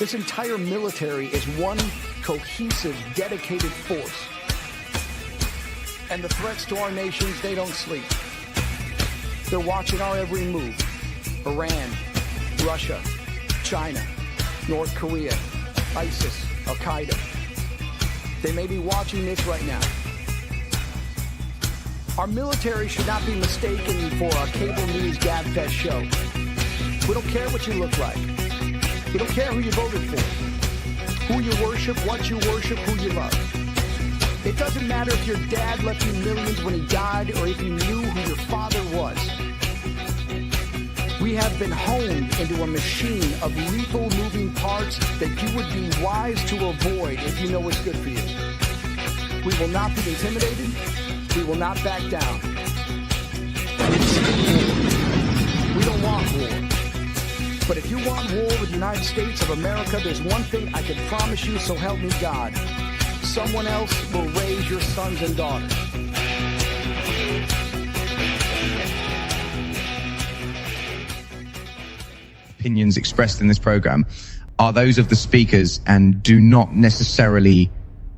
This entire military is one cohesive, dedicated force. And the threats to our nations, they don't sleep. They're watching our every move. Iran, Russia, China, North Korea, ISIS, Al-Qaeda. They may be watching this right now. Our military should not be mistaken for a cable news gabfest show. We don't care what you look like. We don't care who you voted for, who you worship, what you worship, who you love. It doesn't matter if your dad left you millions when he died or if you knew who your father was. We have been honed into a machine of lethal moving parts that you would be wise to avoid if you know what's good for you. We will not be intimidated. We will not back down. We don't want war. But if you want war with the United States of America, there's one thing I can promise you, so help me God. Someone else will raise your sons and daughters. Opinions expressed in this program are those of the speakers and do not necessarily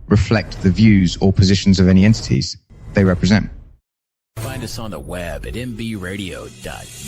reflect the views or positions of any entities they represent. Find us on the web at mbradio.us.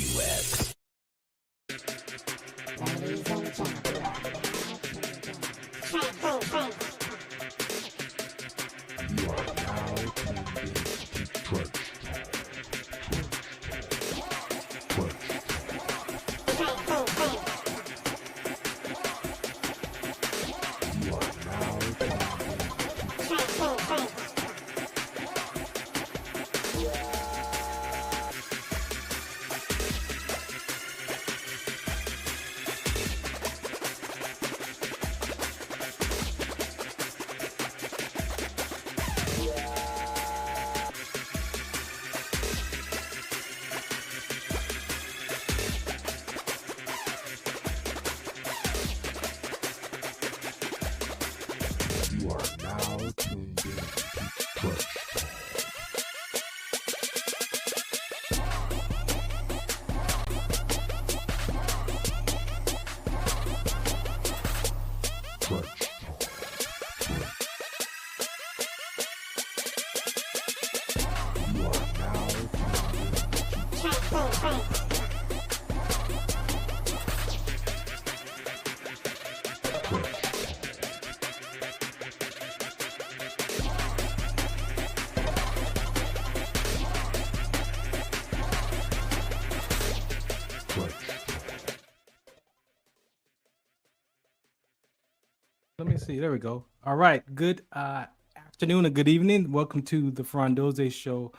Let me see. There we go. All right. Good afternoon and good evening. Welcome to the Farron Dozier Show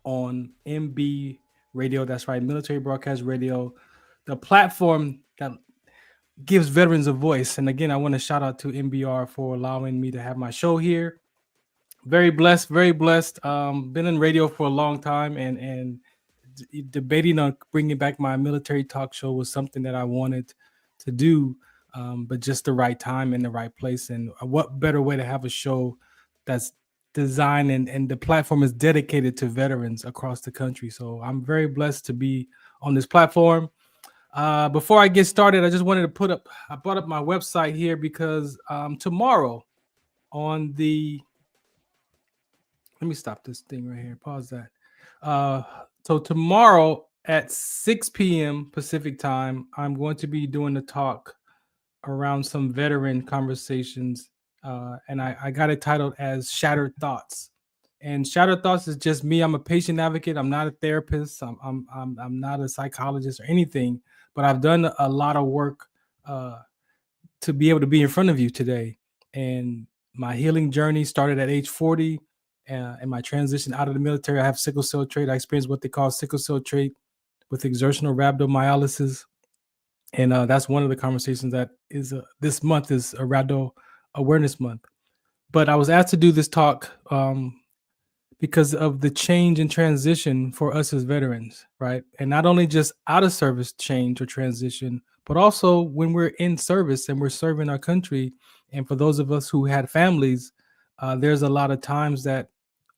on MB Radio. That's right, Military Broadcast Radio, the platform that gives veterans a voice. And again, I want to shout out to MBR for allowing me to have my show here. Very blessed, very blessed. Been in radio for a long time, and debating on bringing back my military talk show was something that I wanted to do. But just the right time and the right place. And what better way to have a show that's designed and the platform is dedicated to veterans across the country. So I'm very blessed to be on this platform. Before I get started, I just wanted to I brought up my website here because tomorrow on let me stop this thing right here. Pause that. So tomorrow at 6 p.m. Pacific time, I'm going to be doing a talk around some veteran conversations, and I got it titled as Shattered Thoughts. And Shattered Thoughts is just me. I'm a patient advocate. I'm not a therapist. I'm not a psychologist or anything, but I've done a lot of work to be able to be in front of you today. And my healing journey started at age 40, and my transition out of the military. I have sickle cell trait. I experienced what they call sickle cell trait with exertional rhabdomyolysis. And that's one of the conversations that is this month is a Rhabdo Awareness Month. But I was asked to do this talk because of the change and transition for us as veterans, right? And not only just out of service change or transition, but also when we're in service and we're serving our country. And for those of us who had families, there's a lot of times that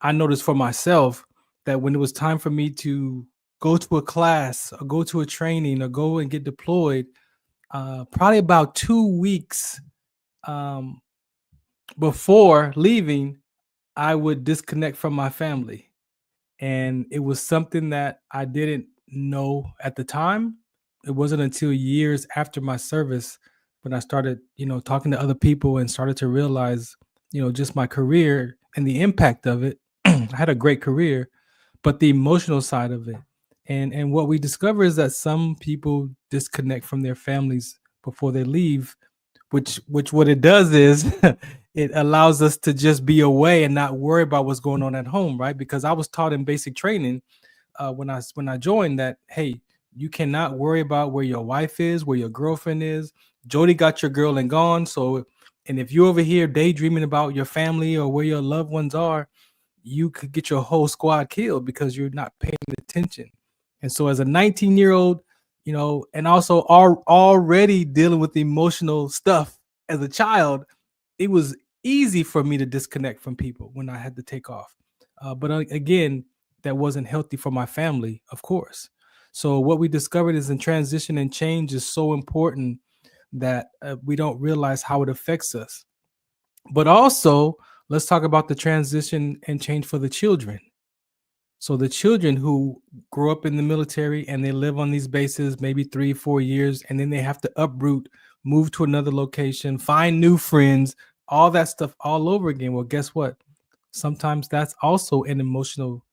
I noticed for myself that when it was time for me to go to a class or go to a training or go and get deployed, probably about 2 weeks before leaving, I would disconnect from my family. And it was something that I didn't know at the time. It wasn't until years after my service when I started, talking to other people and started to realize, just my career and the impact of it. I had a great career, but the emotional side of it. And what we discover is that some people disconnect from their families before they leave, which what it does is it allows us to just be away and not worry about what's going on at home, right? Because I was taught in basic training when I joined that, hey, you cannot worry about where your wife is, where your girlfriend is. Jody got your girl and gone. So, and if you're over here daydreaming about your family or where your loved ones are, you could get your whole squad killed because you're not paying attention. And so, as a 19-year-old, and also already dealing with emotional stuff as a child, it was easy for me to disconnect from people when I had to take off. But again, that wasn't healthy for my family, of course. So what we discovered is in transition and change is so important that we don't realize how it affects us. But also, let's talk about the transition and change for the children. So the children who grow up in the military and they live on these bases maybe 3-4 years, and then they have to uproot, move to another location, find new friends, all that stuff all over again. Well, guess what? Sometimes that's also an emotional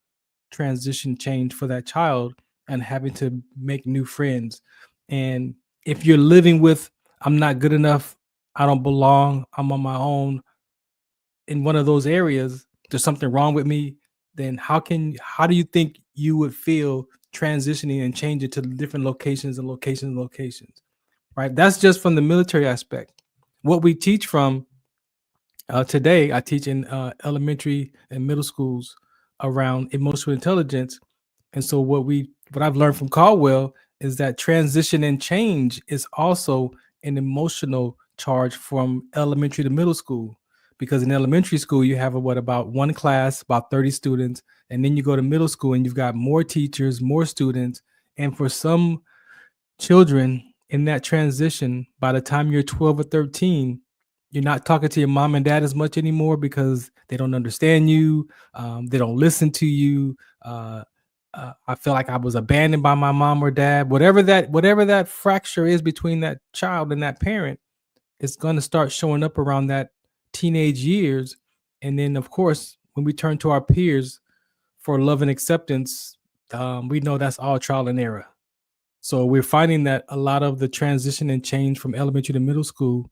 transition change for that child and having to make new friends. And if you're living with, I'm not good enough, I don't belong, I'm on my own, in one of those areas, there's something wrong with me, then how do you think you would feel transitioning and changing to different locations, right? That's just from the military aspect. What we teach from today, I teach in elementary and middle schools around emotional intelligence. And so what I've learned from Caldwell is that transition and change is also an emotional charge from elementary to middle school. Because in elementary school, you have about one class, about 30 students. And then you go to middle school and you've got more teachers, more students. And for some children in that transition, by the time you're 12 or 13, you're not talking to your mom and dad as much anymore because they don't understand you. They don't listen to you. I feel like I was abandoned by my mom or dad. Whatever that fracture is between that child and that parent, it's going to start showing up around that teenage years. And then, of course, when we turn to our peers for love and acceptance, we know that's all trial and error. So we're finding that a lot of the transition and change from elementary to middle school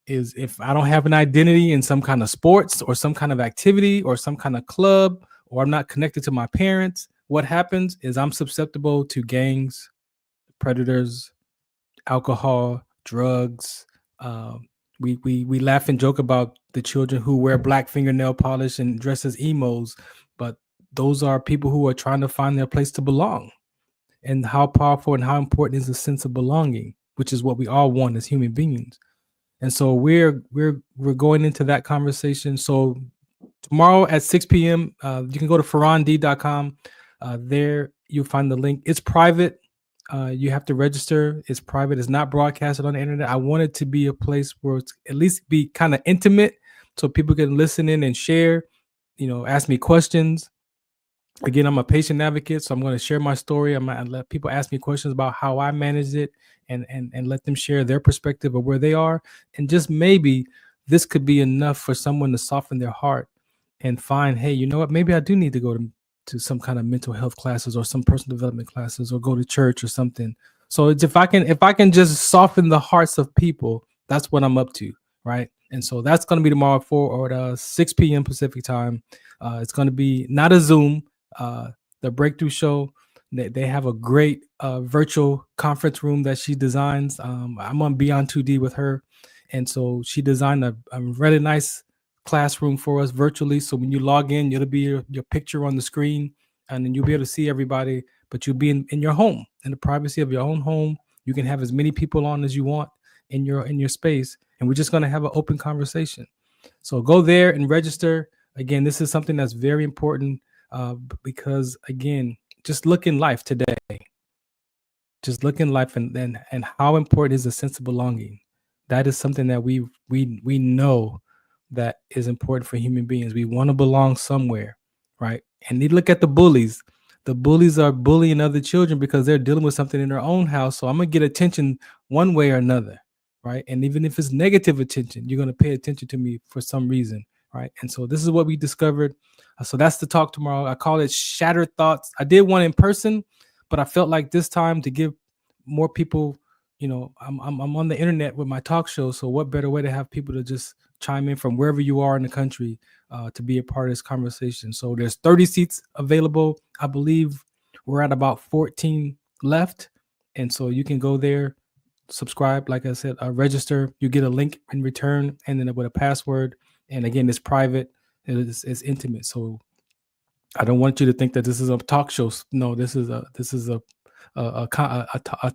is if I don't have an identity in some kind of sports or some kind of activity or some kind of club, or I'm not connected to my parents, what happens is I'm susceptible to gangs, predators, alcohol, drugs. We laugh and joke about the children who wear black fingernail polish and dress as emos, but those are people who are trying to find their place to belong. And how powerful and how important is the sense of belonging, which is what we all want as human beings. And so we're going into that conversation. So tomorrow at 6 p.m., you can go to farrond.com. There you'll find the link. It's private. You have to register. It's private. It's not broadcasted on the internet. I want it to be a place where it's at least be kind of intimate so people can listen in and share, ask me questions. Again, I'm a patient advocate, so I'm going to share my story. I'm going to let people ask me questions about how I managed it and let them share their perspective of where they are. And just maybe this could be enough for someone to soften their heart and find, hey, you know what? Maybe I do need to go to some kind of mental health classes or some personal development classes or go to church or something. So it's if I can just soften the hearts of people, that's what I'm up to, right? And so that's going to be tomorrow at 6 p.m. Pacific time. It's going to be not a Zoom. The Breakthrough Show, they have a great virtual conference room that she designs. I'm on Beyond 2D with her, and so she designed a really nice classroom for us virtually. So when you log in, it'll be your picture on the screen, and then you'll be able to see everybody, but you'll be in your home, in the privacy of your own home. You can have as many people on as you want in your space, and we're just going to have an open conversation. So go there and register. Again, this is something that's very important. Because again, just look in life today. just look in life and how important is a sense of belonging. That is something that we know that is important for human beings. We want to belong somewhere, right? And you look at the bullies. The bullies are bullying other children because they're dealing with something in their own house. So I'm gonna get attention one way or another, right? And even if it's negative attention, you're gonna pay attention to me for some reason, right? And so this is what we discovered. So that's the talk tomorrow. I call it Shattered Thoughts. I did one in person, but I felt like this time to give more people, I'm on the internet with my talk show. So what better way to have people to just chime in from wherever you are in the country to be a part of this conversation. So there's 30 seats available. I believe we're at about 14 left. And so you can go there, subscribe, like I said, register. You get a link in return and then with a password. And again, it's private. It's intimate. So I don't want you to think that this is a talk show. No, this is a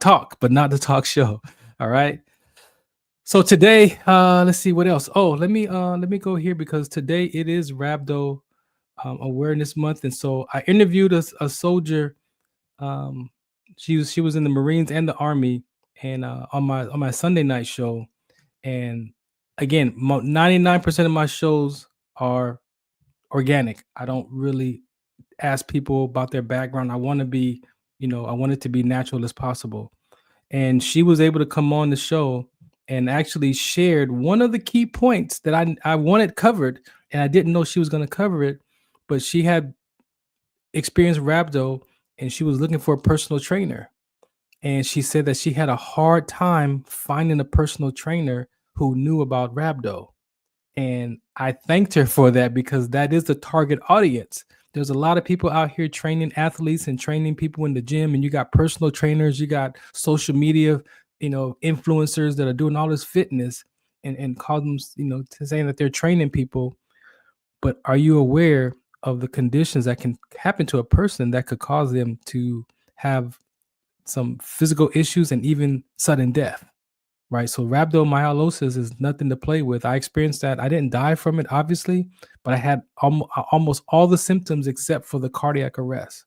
talk, but not the talk show. All right. So today, let's see what else. Oh, let me go here because today it is Rhabdo Awareness Month, and so I interviewed a soldier. She was in the Marines and the Army, and on my Sunday night show. And again, 99% of my shows are organic. I don't really ask people about their background. I want to be, I want it to be natural as possible. And she was able to come on the show and actually shared one of the key points that I wanted covered, and I didn't know she was going to cover it, but she had experienced rhabdo and she was looking for a personal trainer. And she said that she had a hard time finding a personal trainer who knew about rhabdo. And I thanked her for that because that is the target audience. There's a lot of people out here training athletes and training people in the gym, and you got personal trainers, you got social media, influencers that are doing all this fitness and call them, saying that they're training people. But are you aware of the conditions that can happen to a person that could cause them to have some physical issues and even sudden death? Right. So rhabdomyolysis is nothing to play with. I experienced that. I didn't die from it, obviously, but I had almost all the symptoms except for the cardiac arrest.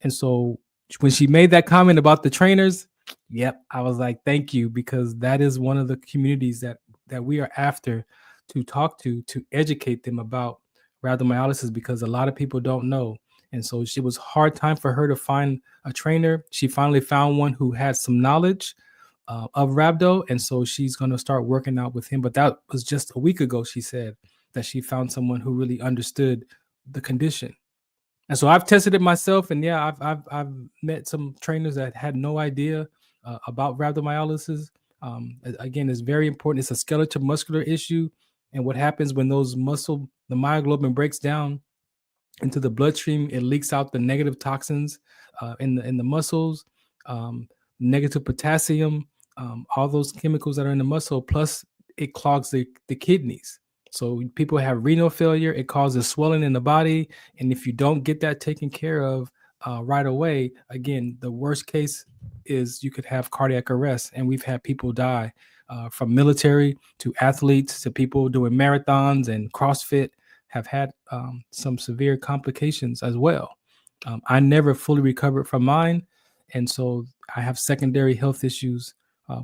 And so when she made that comment about the trainers, yep, I was like, thank you, because that is one of the communities that we are after to talk to educate them about rhabdomyolysis, because a lot of people don't know. And so it was a hard time for her to find a trainer. She finally found one who had some knowledge of rhabdo, and so she's going to start working out with him. But that was just a week ago. She said that she found someone who really understood the condition, and so I've tested it myself. And yeah, I've met some trainers that had no idea about rhabdomyolysis. Again, it's very important. It's a skeletal muscular issue, and what happens when the myoglobin breaks down into the bloodstream, it leaks out the negative toxins in the muscles, negative potassium. All those chemicals that are in the muscle, plus it clogs the kidneys. So people have renal failure, it causes swelling in the body. And if you don't get that taken care of right away, again, the worst case is you could have cardiac arrest. And we've had people die from military to athletes to people doing marathons and CrossFit have had some severe complications as well. I never fully recovered from mine. And so I have secondary health issues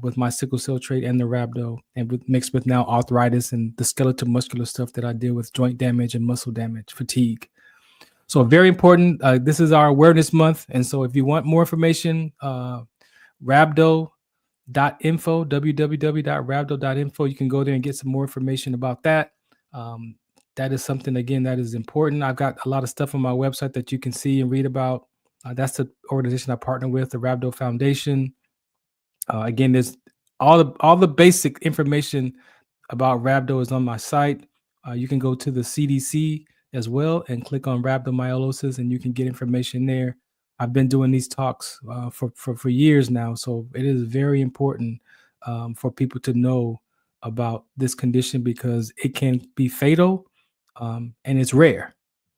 with my sickle cell trait and the rhabdo, and mixed with now arthritis and the skeletal muscular stuff that I deal with, joint damage and muscle damage, fatigue. So very important. This is our awareness month. And so if you want more information, rhabdo.info, www.rhabdo.info, you can go there and get some more information about that. That is something, again, that is important. I've got a lot of stuff on my website that you can see and read about. That's the organization I partner with, the Rhabdo Foundation. Again, there's all the basic information about rhabdo is on my site. You can go to the CDC as well and click on rhabdomyolysis, and you can get information there. I've been doing these talks for years now, so it is very important for people to know about this condition because it can be fatal and it's rare.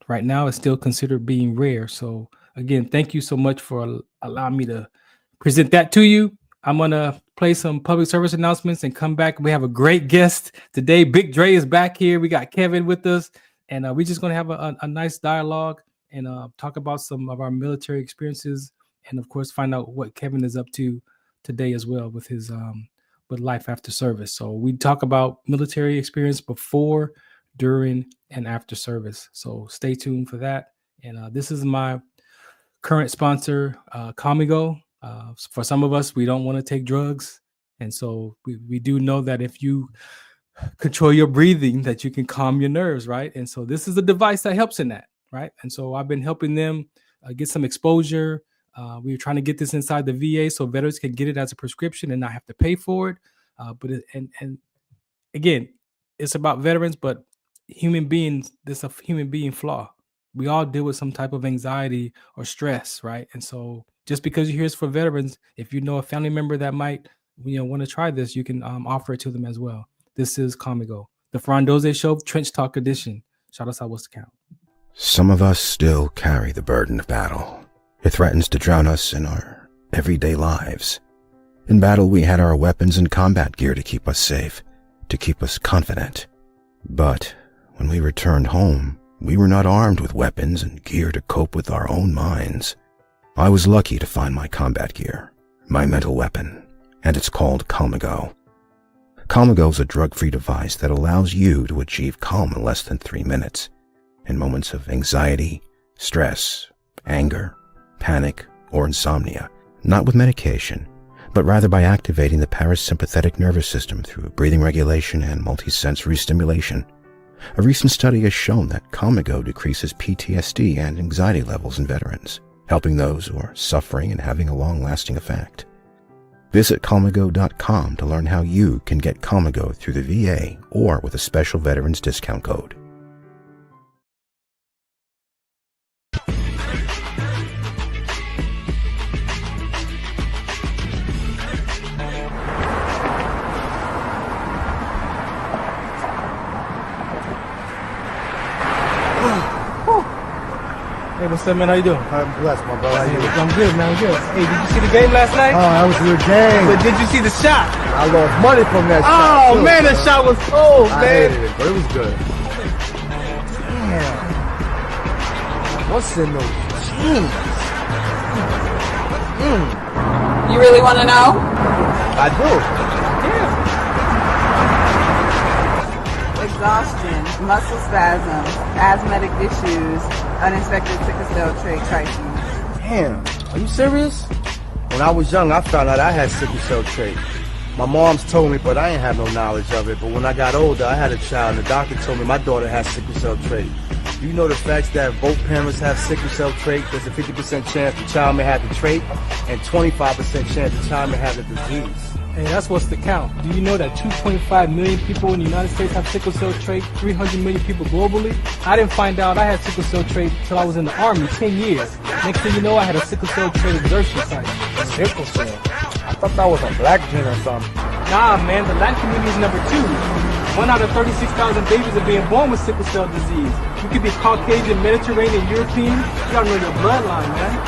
Right now, it's still considered being rare. So again, thank you so much for allowing me to present that to you. I'm going to play some public service announcements and come back. We have a great guest today. Big Dre is back here. We got Kevin with us, and we're just going to have a nice dialogue and talk about some of our military experiences and of course find out what Kevin is up to today as well with his with life after service. So we talk about military experience before, during, and after service. So stay tuned for that. And this is my current sponsor, Comigo. For some of us, we don't want to take drugs, and so we do know that if you control your breathing, that you can calm your nerves, right? And so this is a device that helps in that, right? And so I've been helping them get some exposure. We were trying to get this inside the VA so veterans can get it as a prescription and not have to pay for it. And again, it's about veterans, but human beings, there's a human being flaw. We all deal with some type of anxiety or stress, right? And so just because you hear it's for veterans, if you know a family member that might want to try this, you can offer it to them as well. This is Comigo, the Farron Dozier Show, Trench Talk Edition. Shout us out, what's the count? Some of us still carry the burden of battle. It threatens to drown us in our everyday lives. In battle, we had our weapons and combat gear to keep us safe, to keep us confident. But when we returned home, we were not armed with weapons and gear to cope with our own minds. I was lucky to find my combat gear, my mental weapon, and it's called Comigo. Comigo is a drug-free device that allows you to achieve calm in less than 3 minutes in moments of anxiety, stress, anger, panic, or insomnia, not with medication, but rather by activating the parasympathetic nervous system through breathing regulation and multisensory stimulation. A recent study has shown that Comigo decreases PTSD and anxiety levels in veterans, helping those who are suffering and having a long-lasting effect. Visit Comigo.com to learn how you can get Comigo through the VA or with a special veterans discount code. Hey, what's up, man? How you doing? I'm blessed, my brother. How you doing? I'm good, man. I'm good. Hey, did you see the game last night? Oh, that was a good game. But did you see the shot? I lost money from that shot. Oh, too, man, that shot was cold, I man. hated it, but it was good. Damn. What's in those jeans? You really want to know? I do. Exhaustion, muscle spasms, asthmatic issues, unexpected sickle cell trait crises. Damn. Are you serious? When I was young, I found out I had sickle cell trait. My mom's told me, but I ain't have no knowledge of it. But when I got older, I had a child, and the doctor told me my daughter has sickle cell trait. Do you know the facts that both parents have sickle cell trait? There's a 50% chance the child may have the trait, and 25% chance the child may have the disease. Hey, that's what's the count. Do you know that 2.5 million people in the United States have sickle cell trait, 300 million people globally? I didn't find out I had sickle cell trait until I was in the Army, 10 years. Next thing you know, I had a sickle cell trait exertion site. Sickle cell? I thought that was a black gene or something. Nah, man, the Latin community is number 2. 1 out of 36,000 babies are being born with sickle cell disease. You could be Caucasian, Mediterranean, European. You gotta know your bloodline, man.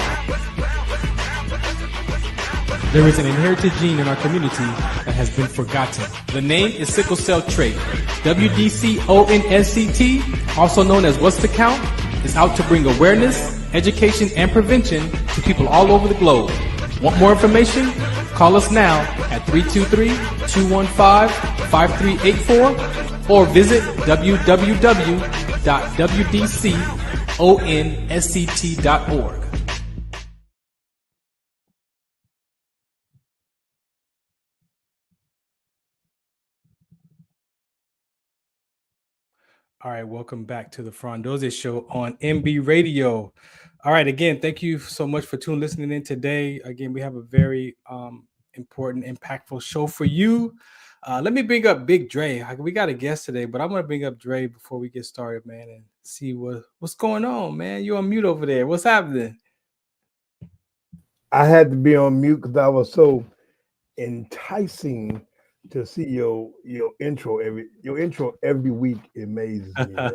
There is an inherited gene in our community that has been forgotten. The name is sickle cell trait. WDCONSCT, also known as What's the Count, is out to bring awareness, education, and prevention to people all over the globe. Want more information? Call us now at 323-215-5384 or visit www.wdconsct.org. All right, welcome back to the Farron Dozier Show on MB Radio. All right, again, thank you so much for listening in today. Again, we have a very important, impactful show for you. Let me bring up Big Dre. We got a guest today, but I'm going to bring up Dre before we get started, man, and see what's going on, man. You're on mute over there. What's happening? I had to be on mute because I was so enticing to see your intro every week. Amazes me, man.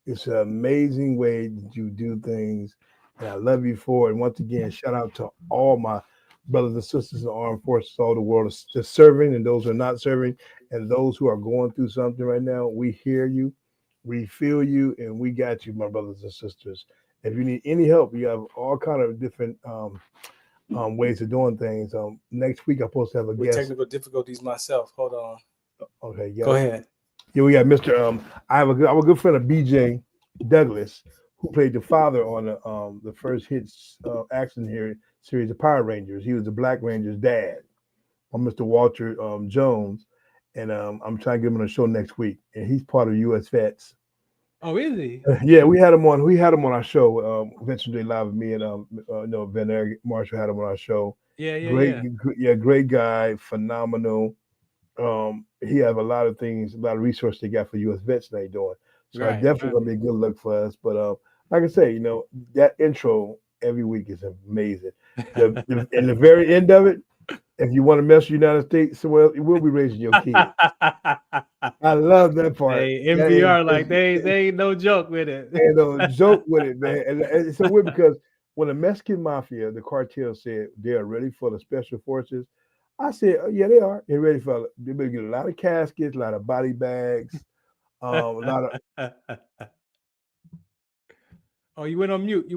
It's an amazing way that you do things, and I love you for it. And once again, shout out to all my brothers and sisters in the armed forces all the world just serving, and those who are not serving, and those who are going through something right now. We hear you, we feel you, and we got you, my brothers and sisters. If you need any help, you have all kind of different ways of doing things. Next week I'm supposed to have a With guest. technical difficulties myself. Hold on. Okay, Go ahead. Yeah, we got Mr. I'm a good friend of BJ Douglas, who played the father on the first hits action here series of Power Rangers. He was the Black Ranger's dad, on Mr. Walter Jones, and I'm trying to get him on a show next week. And he's part of U.S. Vets. Oh, is he? Yeah, we had him on. We had him on our show, Veteran Day Live with me and Van Eric Marshall had him on our show. Great guy, phenomenal. He have a lot of things, a lot of resources they got for U.S. Vets they doing. So I definitely gonna be a good look for us. But like I say, that intro every week is amazing. In the very end of it, if you want to mess with the United States, well, we'll be raising your kids. I love that part. Hey, NPR, they ain't no joke with it. Ain't no joke with it, man. And it's so weird because when the Mexican mafia, the cartel said they are ready for the special forces, I said, oh, yeah, they are. They're ready for it. They're going to get a lot of caskets, a lot of body bags, a lot of. Oh, you went on mute.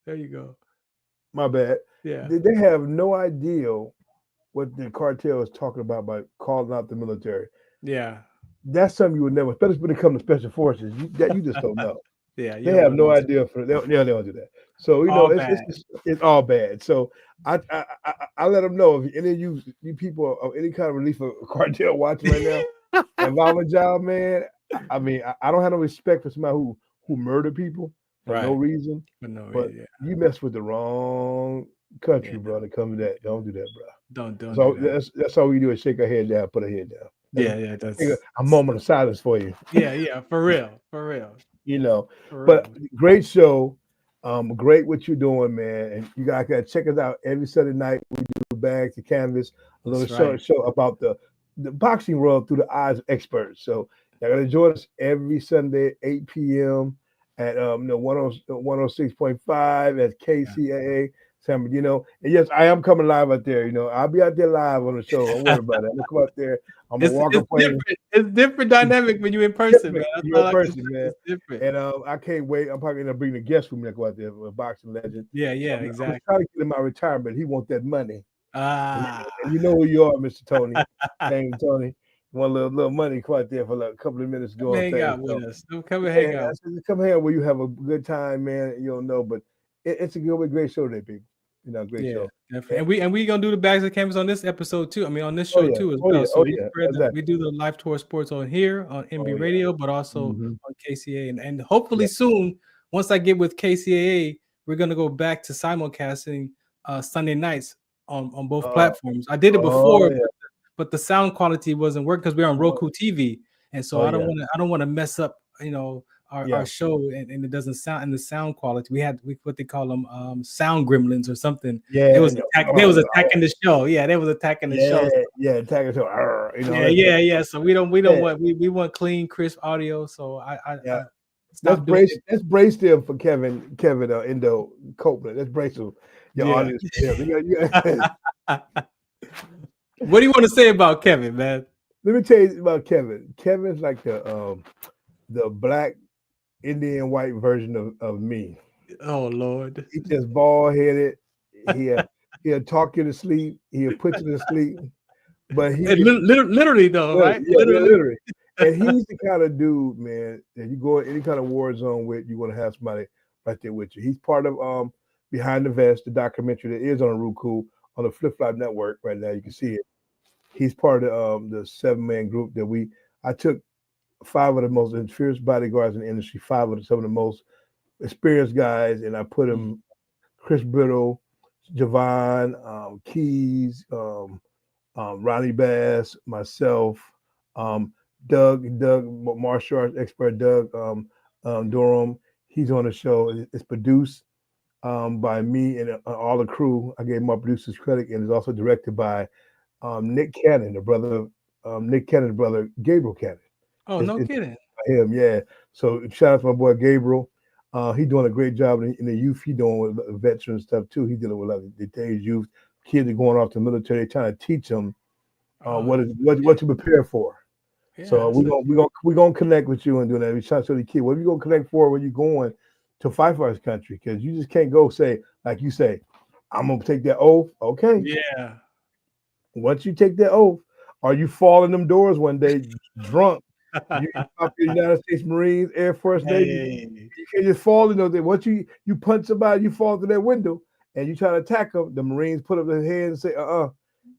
There you go. My bad. Yeah. They have no idea what the cartel is talking about by calling out the military. Yeah. That's something you would never, especially when it comes to special forces. You just don't know. Yeah. They have no idea. They don't do that. So it's all bad. So I let them know if any of you people of any kind of relief of cartel watching right now and volunteer, man. I mean, I don't have no respect for somebody who murder people for no reason. But you mess with the wrong country, bro. To come to that, don't do that, bro. Don't do that. That's all we do is shake our head down, put our head down. Yeah. That's a moment of silence for you. Yeah, for real. But great show. Great what you're doing, man. And you guys gotta check us out every Sunday night. We do bags to canvas, a little show about the boxing world through the eyes of experts. So you're gonna join us every Sunday, 8 p.m. at 106.5 at KCAA. San Bernardino. And yes, I am coming live out there. I'll be out there live on the show. Don't worry about it. I'm gonna come out there. I'm gonna walk a plane. It's different dynamic when you're in person, man. You're in person, man. It's different. And I can't wait. I'm probably gonna bring a guest with me to go out there, a boxing legend. Yeah, exactly. I'm trying to get him my retirement. He wants that money. And you know who you are, Mr. Tony. Thank you, Tony. Want a little money? Come out there for like a couple of minutes. Come hang out with us. Come hang out. Come hang out where you have a good time, man. You don't know, but it's a great show today, people. Great show. Definitely. And we gonna do the bags of canvas on this episode too. I mean, on this show too as well. So we do the Live Tour Sports on here on MB Radio, but also on KCA. And hopefully soon, once I get with KCAA, we're gonna go back to simulcasting Sunday nights on both platforms. I did it before, but the sound quality wasn't working because we're on Roku TV, and so I don't want to mess up, our show and it doesn't sound, and the sound quality we what they call them sound gremlins or something. They was attacking the show. They was attacking the show. Attacking the show. So we want clean, crisp audio. So let's brace them for Kevin Indio Copeland. Let's brace them. Your audience. What do you want to say about Kevin, man? Let me tell you about Kevin. Kevin's like the black Indian white version of me. Oh Lord. He just bald headed. He'll talk you to sleep. He'll put you to sleep. But he literally though, right? Literally. And he's the kind of dude, man, that you go in any kind of war zone with, you want to have somebody right there with you. He's part of Behind the Vest, the documentary that is on Roku on the Flip Flop Network right now. You can see it. He's part of the 7-man group that I took 5 of the most experienced bodyguards in the industry, some of the most experienced guys, and I put them Chris Brittle, Javon, Keys, Ronnie Bass, myself, Doug, martial arts expert Doug Durham. He's on the show. It's produced by me and all the crew. I gave my producers credit, and it's also directed by Nick Cannon, the brother Nick Cannon's brother, Gabriel Cannon. Oh, no kidding. Him, yeah. So shout out to my boy Gabriel. He's doing a great job in the youth. He's doing with veteran stuff too. He's dealing with a lot of today's youth. Kids are going off to the military. They're trying to teach them what to prepare for. Yeah, So we're gonna connect with you and do that. We try to show the kid what are you gonna connect for when you're going to fight for this country, because you just can't go say, like you say, I'm gonna take that oath. Okay. yeah. Once you take that oath, or you fall in them doors one day drunk, you pop your United States Marines, Air Force, Navy. Hey. You can't just fall in those. Once you punch somebody, you fall through that window and you try to attack them. The Marines put up their hands and say,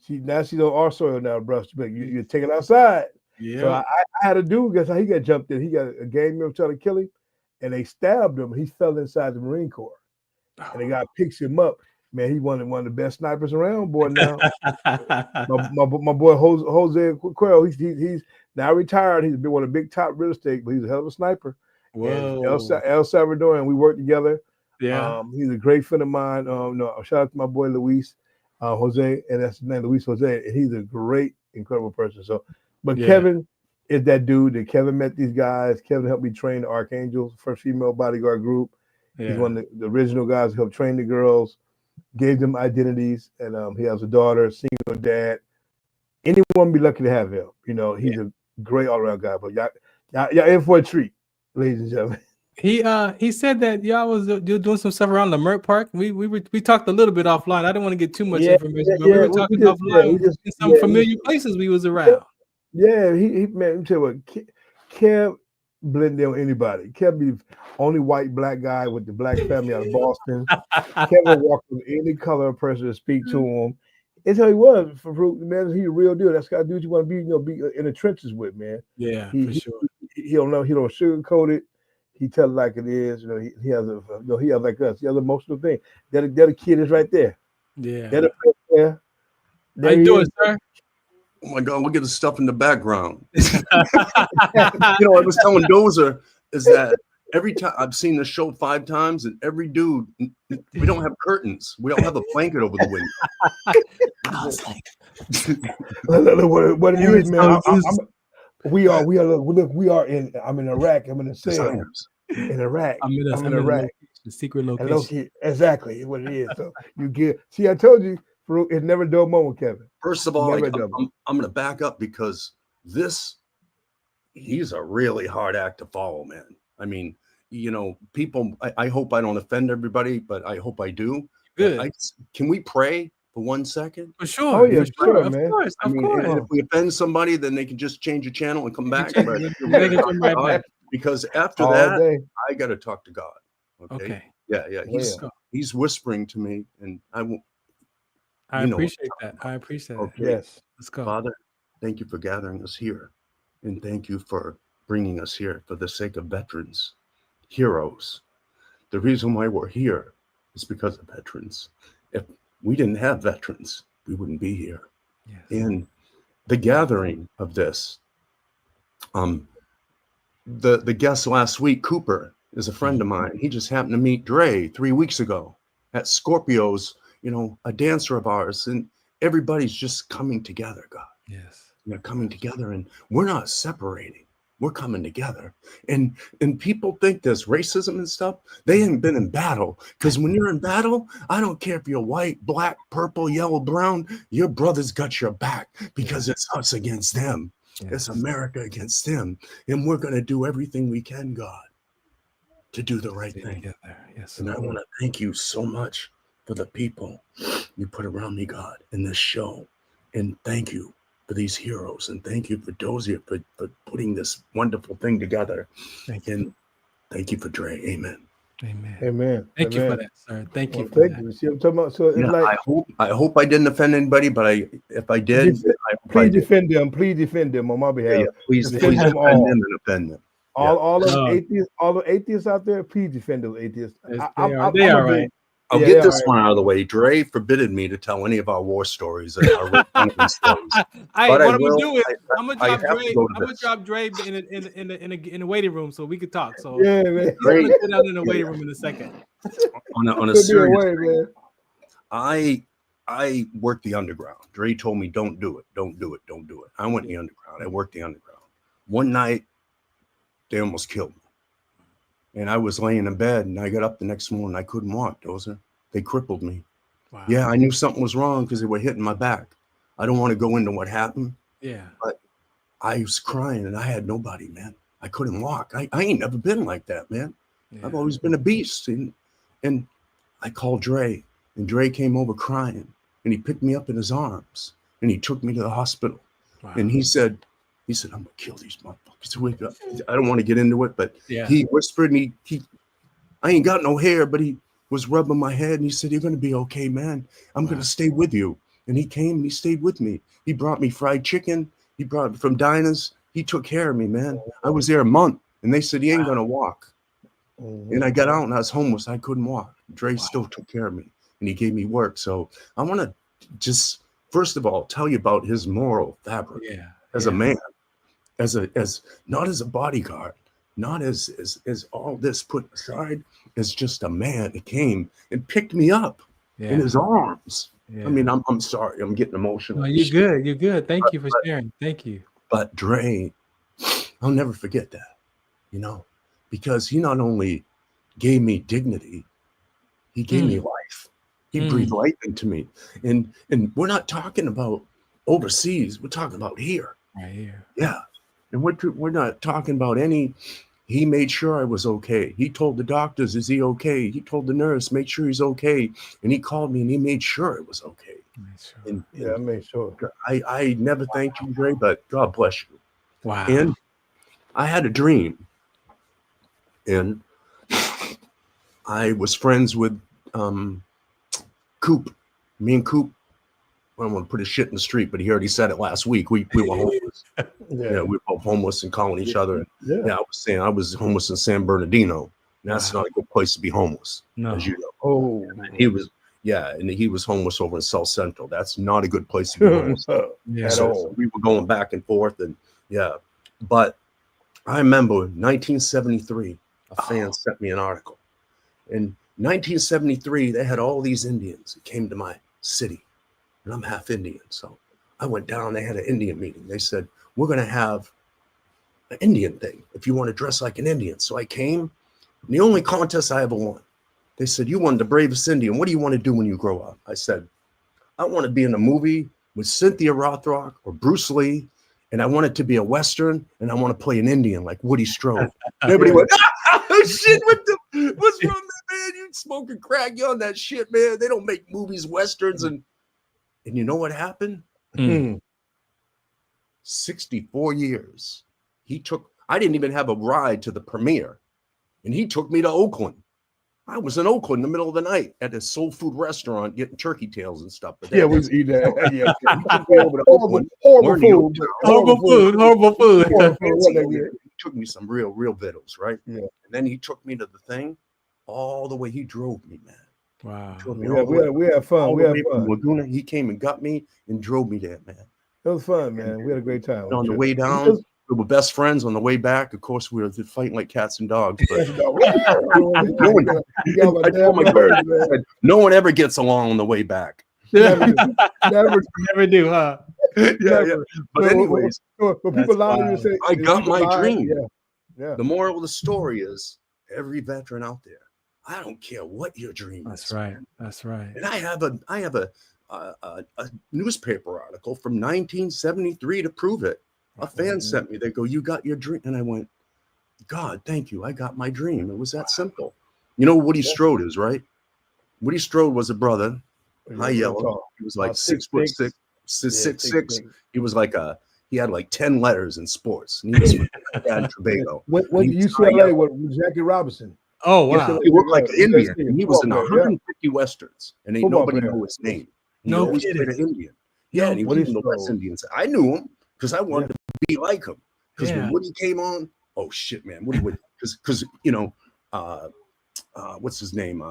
she's on our soil now, bro. You're taken outside. Yeah. So I had a dude, guess how he got jumped in. He got a gang member trying to kill him, and they stabbed him. He fell inside the Marine Corps, and the guy picks him up. Man, he one of the best snipers around, boy. Now, my boy Jose Quell, he's now retired. He's been one of the big top real estate, but he's a hell of a sniper. Whoa. El Salvadorian, we work together. Yeah. He's a great friend of mine. No, shout out to my boy Luis Jose, and that's his name, Luis Jose, and he's a great, incredible person. So, but Yeah. Kevin is that dude that Kevin met these guys. Kevin helped me train the Archangels, first female bodyguard group. Yeah. He's one of the original guys who helped train the girls, gave them identities, and he has a daughter, single dad. Anyone be lucky to have him. You know, he's a great all-around guy. But y'all in for a treat, ladies and gentlemen. He said that y'all was doing some stuff around the Merck Park. We talked a little bit offline. I didn't want to get too much information, but we were talking offline in some familiar places we was around. Yeah, he man, let me tell you what, Kev blend in with anybody. Kev be the only white black guy with the black family out of Boston. Kevin walk with any color person to speak to him. It's how he was for man. He's a real deal. That's the kind of dude you want to be in the trenches with, man. Yeah, for sure. He don't know. He don't sugarcoat it. He tell it like it is. You know, he has he has like us. He has an emotional thing. That the kid is right there. Yeah. That there. How you doing, sir? Oh my God, look at the stuff in the background. I was telling Dozier is that every time I've seen the show 5 times, and every dude, we don't have curtains. We don't have a blanket over the window. I was like, what it is, man. We are in. I'm in Iraq. I'm in a cell in Iraq. I'm in Iraq. The secret location. Exactly what it is. So you get. See, I told you, Farouk, it's never a dull moment, Kevin. First of all, I'm going to back up because he's a really hard act to follow, man. I mean, people. I hope I don't offend everybody, but I hope I do. Good. Can we pray for 1 second? For sure. Oh yeah, for sure, man. Of course. I mean, if we offend somebody, then they can just change the channel and come back. Because after that, I got to talk to God. Okay. Yeah. He's whispering to me, and I won't. I appreciate that. Okay. Yes. Let's go. Father, thank you for gathering us here. And thank you for bringing us here for the sake of veterans, heroes. The reason why we're here is because of veterans. If we didn't have veterans, we wouldn't be here. Yes. And the gathering of this, the guest last week, Cooper, is a friend of mine. He just happened to meet Dre 3 weeks ago at Scorpio's, a dancer of ours, and everybody's just coming together, God. Yes. Coming together, and we're not separating. We're coming together. And people think there's racism and stuff. They ain't been in battle. Because when you're in battle, I don't care if you're white, black, purple, yellow, brown, your brother's got your back because it's us against them. Yes. It's America against them. And we're going to do everything we can, God, to do the right thing. Yes. And I want to thank you so much for the people you put around me, God, in this show. And thank you for these heroes. And thank you for Dozier for putting this wonderful thing together. And thank you for Dre. Amen. Amen. Thank you for that, sir. Thank you. Thank you. See what I'm talking about? So it's I hope I didn't offend anybody, but if I did, please defend them. Please defend them on my behalf. Yeah, please defend them and offend them. All the atheists out there, please defend those atheists. They are right. I'll get this one out of the way. Dre forbidden me to tell any of our war stories. I'm gonna drop Dre in the waiting room so we could talk. So yeah, man. Dre sit down in the waiting room in a second. On a serious note, I worked the underground. Dre told me, don't do it. I went the underground. I worked the underground. One night, they almost killed me. And I was laying in bed, and I got up the next morning. I couldn't walk, Dozier. They crippled me. Wow. Yeah, I knew something was wrong because they were hitting my back. I don't want to go into what happened. Yeah. But I was crying and I had nobody, man. I couldn't walk. I ain't never been like that, man. Yeah. I've always been a beast. And I called Dre, and Dre came over crying, and he picked me up in his arms, and he took me to the hospital. Wow. And he said, I'm gonna kill these motherfuckers. Wake up. I don't want to get into it, but Yeah. he whispered, and I ain't got no hair, but he was rubbing my head, and he said, "You're gonna be okay, man. I'm gonna stay with you." And he came and he stayed with me. He brought me fried chicken. He brought from diners. He took care of me, man. I was there a month, and they said he ain't gonna walk. And I got out and I was homeless. I couldn't walk. Dre still took care of me, and he gave me work. So I want to just first of all tell you about his moral fabric as a man, as not as a bodyguard, not as all this put aside, as just a man that came and picked me up in his arms. I mean, I'm sorry, I'm getting emotional. No, you're good. You're good. Thank you for sharing. Thank you. But Dre, I'll never forget that, because he not only gave me dignity, he gave me life. He breathed life into me. And we're not talking about overseas. We're talking about here. Right here. Yeah. And we're not talking about he made sure I was okay. He told the doctors, is he okay? He told the nurse, make sure he's okay. And he called me and he made sure it was okay. And I made sure. I never thanked you, Dre, but God bless you. Wow. And I had a dream. And I was friends with Coop. Me and Coop, I don't want to put his shit in the street, but he already said it last week. We were homeless. We were both homeless and calling each other. And, I was saying I was homeless in San Bernardino. And that's not a good place to be homeless, as you know. And he was homeless over in South Central. That's not a good place to be homeless at all. We were going back and forth, and But I remember 1973, a fan sent me an article. In 1973, they had all these Indians that came to my city, and I'm half Indian. So I went down, they had an Indian meeting. They said, we're going to have an Indian thing if you want to dress like an Indian. So I came, and the only contest I ever won, they said, you won the bravest Indian. What do you want to do when you grow up? I said, I want to be in a movie with Cynthia Rothrock or Bruce Lee, and I want it to be a Western, and I want to play an Indian like Woody Strode. Everybody went, shit, what's wrong, man? You smoking crack, you on that shit, man. They don't make movies, Westerns, and you know what happened? 64 years. I didn't even have a ride to the premiere, and he took me to Oakland. I was in Oakland in the middle of the night at a soul food restaurant getting turkey tails and stuff. But we eat that. Horrible food. He took me some real vittles, right? Yeah. And then he took me to the thing all the way. He drove me, man. Wow. We had fun. We had fun. Laguna, he came and got me and drove me there, man. It was fun, man. We had a great time. And on the way down, we were best friends. On the way back, of course, we were fighting like cats and dogs. But no one ever gets along on the way back. Never do, huh? But anyways, people lie to you and say, I got my dream. Yeah. The moral of the story is every veteran out there, I don't care what your dream is. That's right. And I have a newspaper article from 1973 to prove it. A fan sent me. They go, you got your dream. And I went, God, thank you. I got my dream. It was that simple. You know who Woody Strode is, right? Woody Strode was a brother, high yellow. He was like 6'6". He was like he had like 10 letters in sports. And he was with Dad Trebago. What UCLA with Jackie Robinson? Oh, wow. He looked like an Indian. And he was in 150 Westerns. And ain't nobody knew his name. He always played an Indian. Yeah, and he was in the West Indians. I knew him because I wanted to be like him. Because when Woody came on, oh shit, man, Woody would, because what's his name?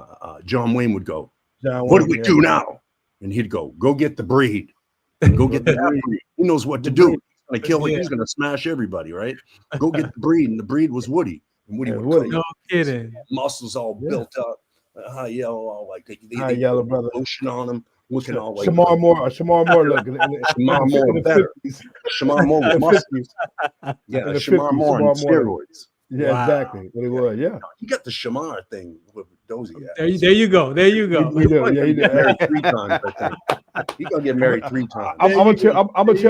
John Wayne would go, what do we do now? And he'd go get the breed. And go get the breed. He knows what to do. He's gonna kill it. He's gonna smash everybody, right? Go get the breed. And the breed was Woody. And Woody would no kidding. Muscles all built up, high yellow, all like high yellow brother. Lotion on him. Looking all like Shamar Moore looking. Shamar Moore with muscles. Yeah, Shamar Moore on steroids. Yeah, Wow. exactly. What it was. Yeah. You got the Shamar thing with Dozier. There you go. There you go. You do. Yeah, you do. Married 3 times, I think. He's gonna get married 3 times. I'm gonna tell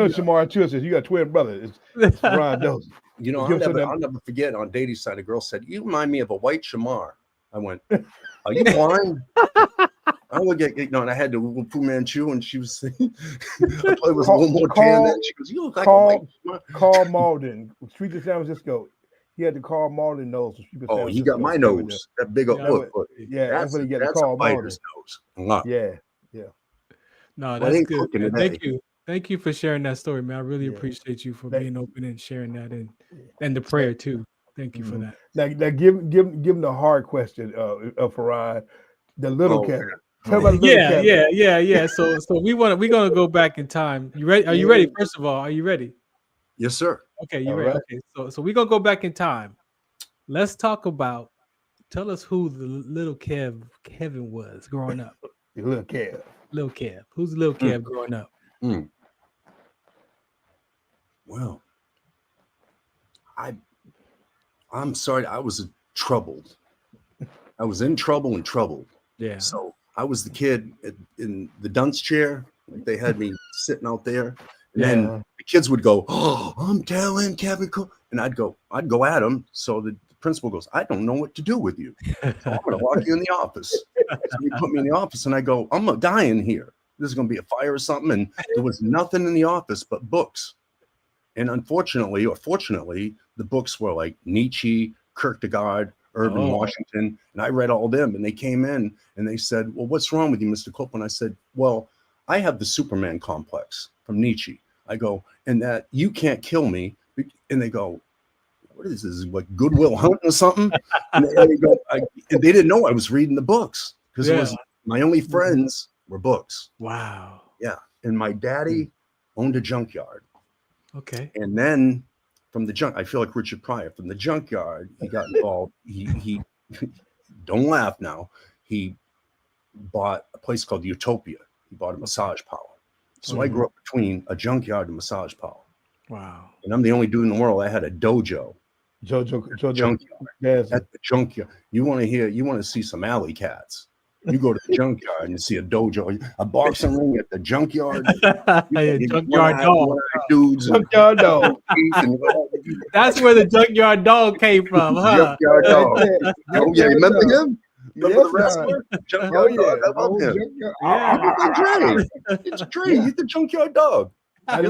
Shamar too. Says you got twin brothers. It's Farron Dozier. You know, I'll never forget. On Dady's side, a girl said, "You remind me of a white Shamar." I went, "Are you blind?" I look at and I had the little Fu Manchu, and she was saying, "I thought it was a little more tan." Then she goes, "You look like a white Shamar." Carl Malden, Street of San Francisco. He had the Carl Malden nose. Oh, he got my nose. That big old look. Yeah, that's what he got. The That's Carl a fighter's nose. Yeah. No, that's good. Man. Thank you for sharing that story, man. I really appreciate you for being open and sharing that, and the prayer too. Thank you for that. Now give him the hard question, Farron, the little Kevin. Yeah. So we're gonna go back in time. You ready? Are you ready? First of all, are you ready? Yes, sir. Okay, you ready? Right. Okay, so we're gonna go back in time. Let's talk about. Tell us who the little Kevin was growing up. The little Kev. Little Kev. Who's the little Kev growing up? Well, I'm sorry. I was troubled. I was in trouble and troubled. Yeah. So I was the kid in the dunce chair. Like they had me sitting out there, and then the kids would go, "Oh, I'm telling Kevin," and I'd go at him. So the principal goes, "I don't know what to do with you. So I'm going to lock you in the office." So he put me in the office, and I go, "I'm going to die in here. This is going to be a fire or something." And there was nothing in the office but books. And unfortunately, or fortunately, the books were like Nietzsche, Kierkegaard, Irving Washington, and I read all them. And they came in and they said, "Well, what's wrong with you, Mr. Copeland?" I said, "Well, I have the Superman complex from Nietzsche." I go, "And that you can't kill me." And they go, "What is this? Like Goodwill Hunting or something?" And they go, and they didn't know I was reading the books because it was my only friends were books. Wow. Yeah. And my daddy owned a junkyard. Okay. And then from the I feel like Richard Pryor. From the junkyard, he got involved. He don't laugh now. He bought a place called Utopia. He bought a massage parlor. So I grew up between a junkyard and massage parlor. Wow. And I'm the only dude in the world. I had a dojo. Junkyard. Yes. At the junkyard. You want to see some alley cats. You go to the junkyard and you see a dojo, a boxing ring at the junkyard. Junkyard dog. Dudes. Junkyard dog. That's where the junkyard dog came from, huh? Junkyard dog. Oh, yeah, remember him? Remember the wrestler? Junkyard dog. I love him. It's Dre. He's the junkyard dog. We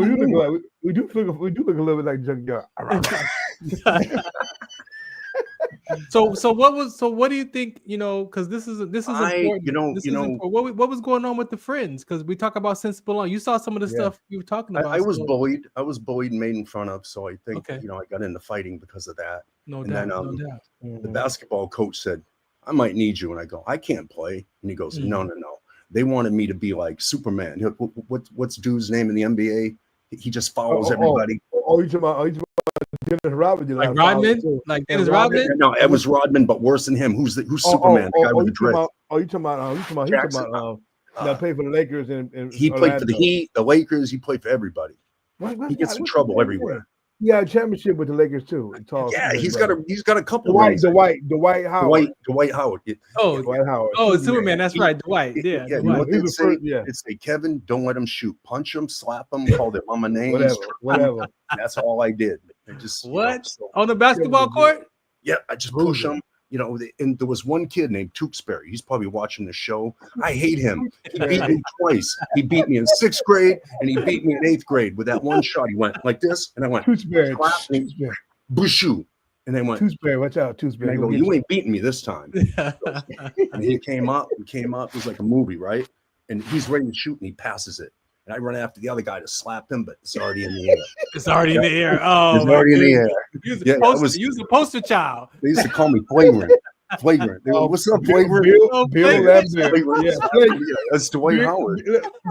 do look a little bit like junkyard. So what do you think, because this is important. What was going on with the friends? Because we talk about sensible on. You saw some of the stuff you were talking about. I was bullied. I was bullied and made in fun of. So I think I got into fighting because of that. No doubt. The basketball coach said, "I might need you." And I go, "I can't play." And he goes, No. They wanted me to be like Superman. What's dude's name in the NBA? He just follows everybody. You talking about Dennis Rodman? Like Rodman? Like Dennis Rodman? No, it was Rodman, but worse than him. Who's Superman? The guy with the dreads. You talking about now played for the Lakers and he played for the Heat, the Lakers. He played for everybody. He gets in trouble everywhere. Yeah, a championship with the Lakers too. Yeah, he's got a couple. Dwight Howard. Dwight Howard. Dwight Howard. Oh, Superman. That's right, Dwight. Yeah. You know what they'd say? It'd say, "Kevin, don't let him shoot. Punch him, slap him, call their mama names, whatever." That's all I did. I just on the basketball court? Yeah, I just push him. And there was one kid named Tewksbury. He's probably watching the show. I hate him. He beat me twice. He beat me in 6th grade and he beat me in 8th grade with that one shot. He went like this, and I went Tewksbury. Bushu. And they went, "Tewksbury, watch out, Tewksbury." And I go, "You ain't beating me this time." And he came up. It was like a movie, right? And he's ready to shoot and he passes it. And I run after the other guy to slap him, but it's already in the air. It's already in the air. Oh, it's already in the air. You was a poster child. They used to call me Flagrant. Flagrant. What's up, Flagrant? Bill Lambert. Yeah, that's Dwight Howard.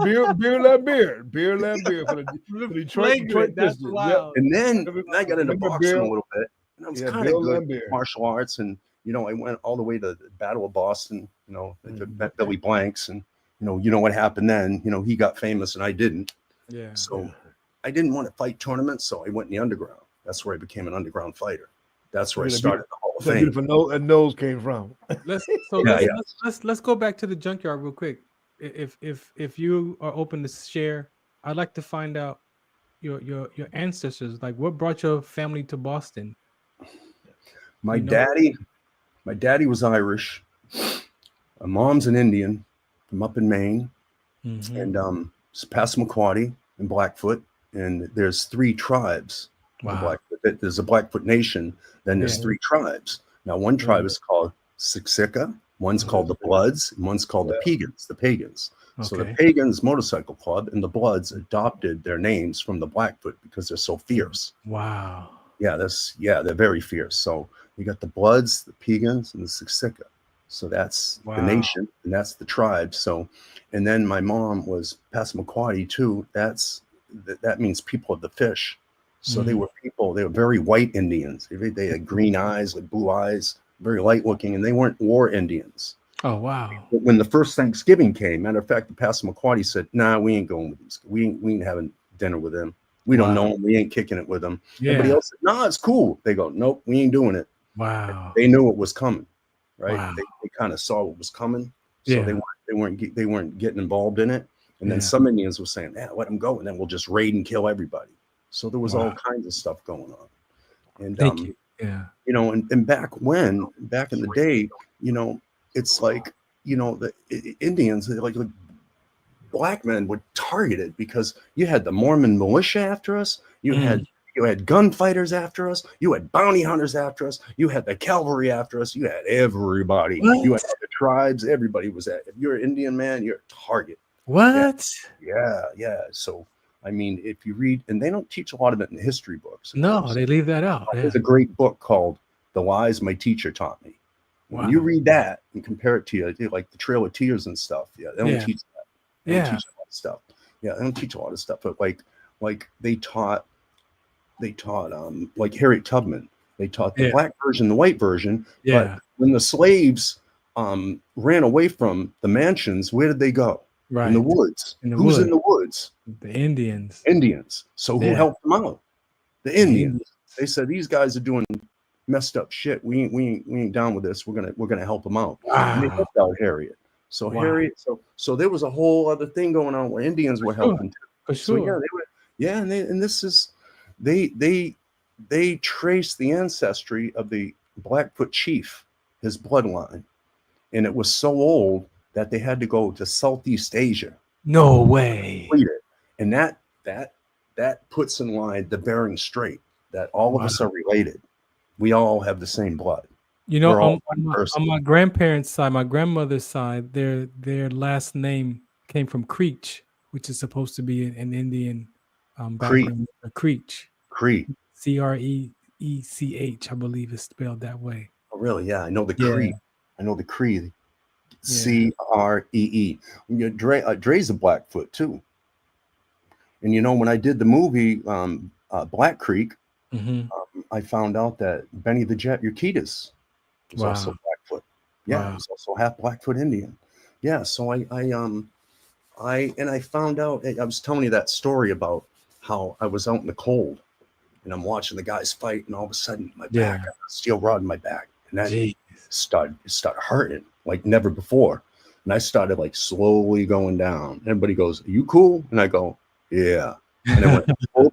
Bill Lambert. Bill Lambert for the Detroit. That's wild. And then I got into boxing a little bit. And I was kind of good at martial arts. And, I went all the way to the Battle of Boston, met Billy Blanks. And, you know what happened then. He got famous and I didn't. Yeah. So I didn't want to fight tournaments. So I went in the underground. That's where I became an underground fighter. That's where I started the whole That thing. beautiful nose came from. Let's go back to the junkyard real quick. If you are open to share, I'd like to find out your ancestors. Like, what brought your family to Boston? My daddy was Irish. My mom's an Indian from up in Maine, and it's Passamaquoddy and Blackfoot. And there's 3 tribes. Wow. There's a Blackfoot nation. Then there's 3 tribes. Now, one tribe is called Siksika, one's called the Bloods, and one's called the Pagans. So the Pagans Motorcycle Club and the Bloods adopted their names from the Blackfoot because they're so fierce. Wow. Yeah, they're very fierce. So you got the Bloods, the Pagans, and the Siksika. So that's the nation, and that's the tribe. So, and then my mom was Passamaquoddy too. That means people of the fish. So they were very white Indians. They had green eyes, like blue eyes, very light looking, and they weren't war Indians. Oh, wow. But when the first Thanksgiving came, matter of fact, the Passamaquoddy said, nah, we ain't going with these. We ain't having dinner with them. We don't know them. We ain't kicking it with them. Everybody else said, nah, it's cool. They go, nope, we ain't doing it. Wow. They knew it was coming, right? Wow. They kind of saw what was coming. So they weren't getting involved in it. And then some Indians were saying, yeah, let them go. And then we'll just raid and kill everybody. So there was all kinds of stuff going on. And, Thank you. Yeah. You know, and back in the day, you know, it's like, you know, the Indians, like black men were targeted because you had the Mormon militia after us. You had gunfighters after us. You had bounty hunters after us. You had the cavalry after us. You had everybody. What? You had the tribes. Everybody was at. If you're an Indian man, you're a target. What? Yeah. So, I mean, if you read, and they don't teach a lot of it in the history books. No, they leave that out. There's a great book called The Lies My Teacher Taught Me. When you read that and compare it to like the Trail of Tears and stuff, they don't teach that. They don't teach a lot of stuff. Yeah, they don't teach a lot of stuff. But like they taught like Harriet Tubman. They taught the black version, the white version. But when the slaves ran away from the mansions, where did they go? Right. In the woods. Who's in the woods? The Indians. So who helped them out? The Indians. They said, these guys are doing messed up shit. We ain't down with this. We're gonna help them out. Wow. And they helped out Harriet. So Harriet. So there was a whole other thing going on where Indians were helping too. For sure. So they were. And this is they traced the ancestry of the Blackfoot chief, his bloodline, and it was so old that they had to go to Southeast Asia. No way. And that puts in line the Bering Strait, that all of us are related. We all have the same blood. You know, on my grandparents' side, my grandmother's side, their last name came from Creech, which is supposed to be an Indian background. Creech. Cree. Creech, I believe is spelled that way. Oh, really? Yeah, I know the Cree. I know the Cree. Cree. Dre's a Blackfoot too. And you know, when I did the movie Black Creek, I found out that Benny the Jet Urquidez was also Blackfoot. Yeah, he was also half Blackfoot Indian. Yeah, so I found out. I was telling you that story about how I was out in the cold and I'm watching the guys fight, and all of a sudden my back, I got a steel rod in my back, and that started hurting like never before. And I started like slowly going down. Everybody goes, "Are you cool?" And I go, "Yeah." And I went, "Oh."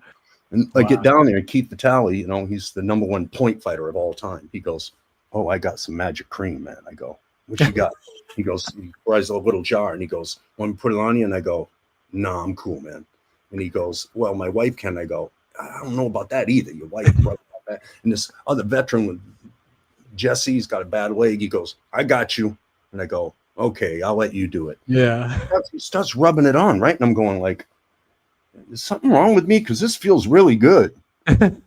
And I get down there, and Keith Vitale, you know, he's the #1 point fighter of all time. He goes, "Oh, I got some magic cream, man." I go, "What you got?" He goes, he grabs a little jar, and he goes, "Want me to put it on you?" And I go, "No, I'm cool, man." And he goes, "Well, my wife can." I go, "I don't know about that either. Your wife about that." And this other veteran with Jesse's got a bad leg. He goes, "I got you." And I go, "Okay, I'll let you do it." Yeah. He starts rubbing it on, right? And I'm going like, "Is something wrong with me? Because this feels really good." And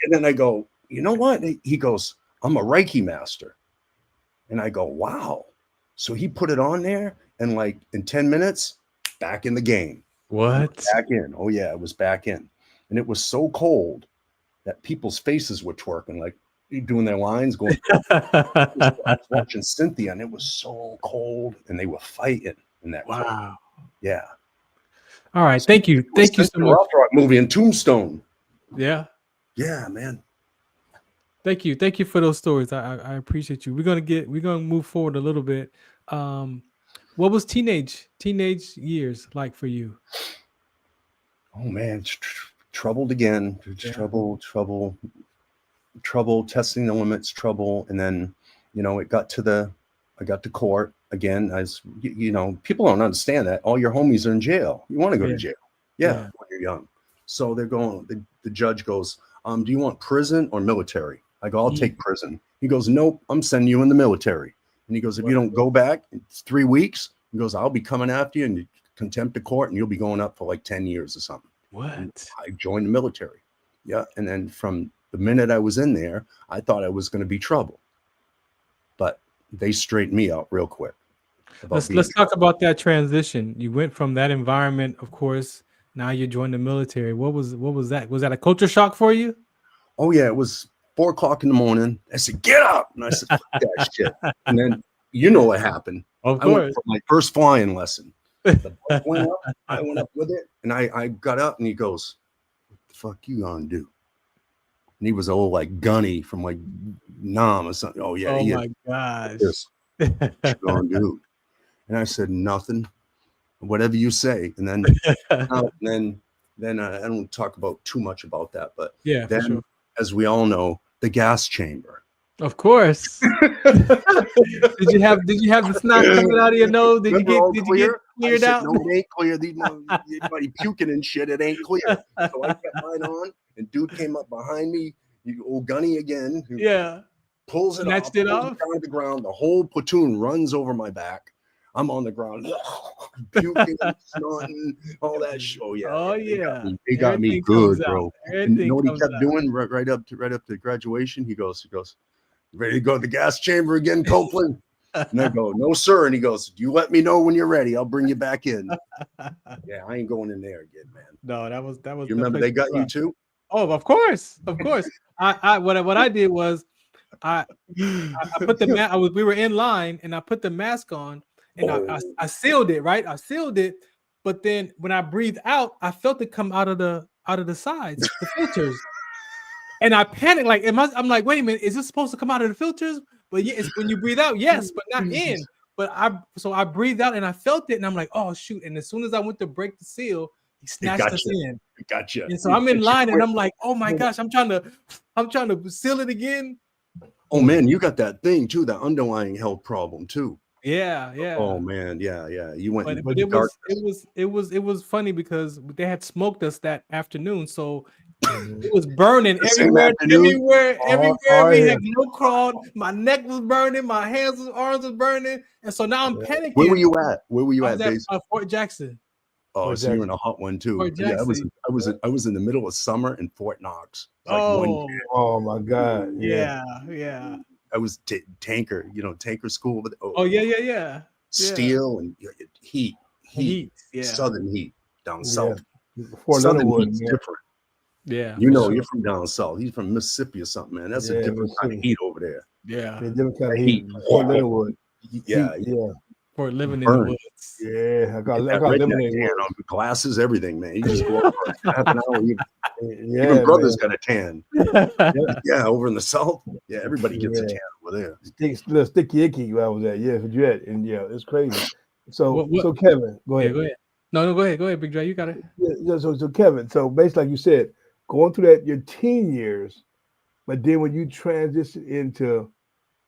then I go, "You know what?" He goes, "I'm a Reiki master." And I go, "Wow." So he put it on there, and like in 10 minutes, back in the game. What? Back in. Oh yeah, it was back in. And it was so cold that people's faces were twerking, like doing their lines, going. I was watching Cynthia, and it was so cold, and they were fighting in that. Wow. Cold. Yeah. All right. Thank you. Thank you so much. Rothrock movie in Tombstone. Yeah. Yeah, man. Thank you for those stories. I appreciate you. We're gonna move forward a little bit. What was teenage years like for you? Oh man, troubled again. Yeah. Trouble, testing the limits, trouble, and then, I got to court again. People don't understand that all your homies are in jail. You want to go to jail, when you're young. So they're going. The judge goes, "Do you want prison or military?" I go, "I'll take prison." He goes, "Nope, I'm sending you in the military." And he goes, "If you don't go back in 3 weeks," he goes, "I'll be coming after you and contempt of court, and you'll be going up for like 10 years or something." What? And I joined the military. Yeah. And then from the minute I was in there, I thought I was going to be trouble. But they straightened me out real quick. Let's talk about that transition. You went from that environment, of course. Now you joined the military. What was that? Was that a culture shock for you? Oh yeah, it was 4 o'clock in the morning. I said, "Get up!" And I said, "Fuck that shit." And then you know what happened. Of I course. went for my first flying lesson. The bus went up, I went up with it, and I got up, and he goes, "What the fuck you gonna do?" And he was old like Gunny from like Nam or something. Oh yeah. Oh my gosh. What you gonna do? And I said, "Nothing. Whatever you say." And then, then I don't talk about too much about that, but yeah, then, for sure. as we all know, the gas chamber. Of course. Did you have the snot coming out of your nose? Did you get cleared out? No, it ain't clear. Anybody puking and shit, it ain't clear. So I kept mine on, and dude came up behind me, old Gunny again. Yeah. Pulls it Snatched off, it off down to the ground. The whole platoon runs over my back. I'm on the ground, puking, snorting, all that shit. Oh yeah. Oh yeah. They got me good, bro. And you know what he kept doing right up to graduation? He goes, "Ready to go to the gas chamber again, Copeland?" And I go, "No, sir." And he goes, "You let me know when you're ready. I'll bring you back in." Yeah, I ain't going in there again, man. No, that was. You remember they got you too? Oh, of course. What I did was I put the mask. We were in line, and I put the mask on, and I sealed it. Right, I sealed it. But then when I breathed out, I felt it come out of the sides, the filters. And I panicked, like, I'm like, wait a minute, is this supposed to come out of the filters? But yeah, it's when you breathe out, yes, but not in. But I breathed out and I felt it, and I'm like, oh shoot. And as soon as I went to break the seal, he snatched us in. Gotcha. And so I'm in line and I'm like, oh my gosh, I'm trying to seal it again. Oh man, you got that thing too, that underlying health problem too. Yeah. Oh man, yeah. You went, but it was funny because they had smoked us that afternoon, so it was burning everywhere. We had no crawled. My neck was burning. My arms was burning, and so now I'm panicking. Where were you at? Fort Jackson. Oh, so you're in a hot one too. Yeah, I was in the middle of summer in Fort Knox. Oh my God. Yeah. I was tanker school. Yeah. Steel and heat. Yeah. Southern heat down south. Southern heat's different. Yeah. You're from down south. He's from Mississippi or something, man. That's a different kind of heat over there. Yeah. Different kind of heat. Fort Leonard. Yeah. For living in the woods. Yeah, I got lemonade on glasses, everything, man. You just go up for half an hour. Even brothers got a tan. Yeah, over in the south. Yeah, everybody gets a tan over there. Little sticky icky where I was at. Yeah, for at. And yeah, it's crazy. So Kevin, go ahead. Yeah, go ahead. No, go ahead, Big Dre. You got it. Yeah, so Kevin, so basically like you said, going through that your teen years, but then when you transition into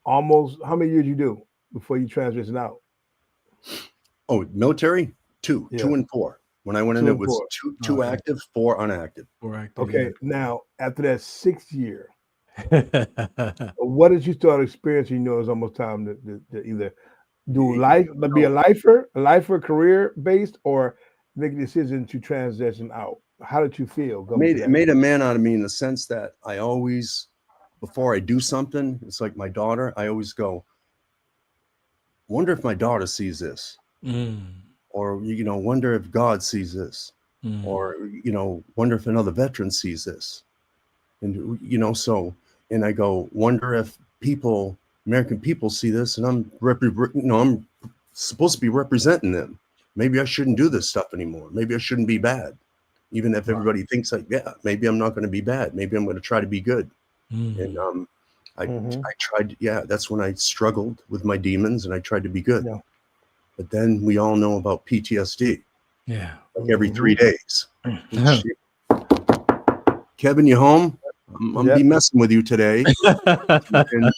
almost how many years you do before you transition out? Oh, military? 2 and 4. When I went in, it was two active, 4 unactive. 4 active. Okay, now after that 6th year, what did you start experiencing? It was almost time to either do life, but be a lifer career based, or make a decision to transition out. How did you feel? Made a man out of me in the sense that I always, before I do something, it's like my daughter, I always go, wonder if my daughter sees this. Or, wonder if God sees this. Or, wonder if another veteran sees this. And, and I go, wonder if American people see this, and I'm supposed to be representing them. Maybe I shouldn't do this stuff anymore. Maybe I shouldn't be bad. Even if everybody thinks like, yeah, maybe I'm not going to be bad. Maybe I'm going to try to be good. And I tried, that's when I struggled with my demons and I tried to be good. Yeah. But then we all know about PTSD. Yeah. Like every 3 days. Kevin, you home? I'm gonna be messing with you today. And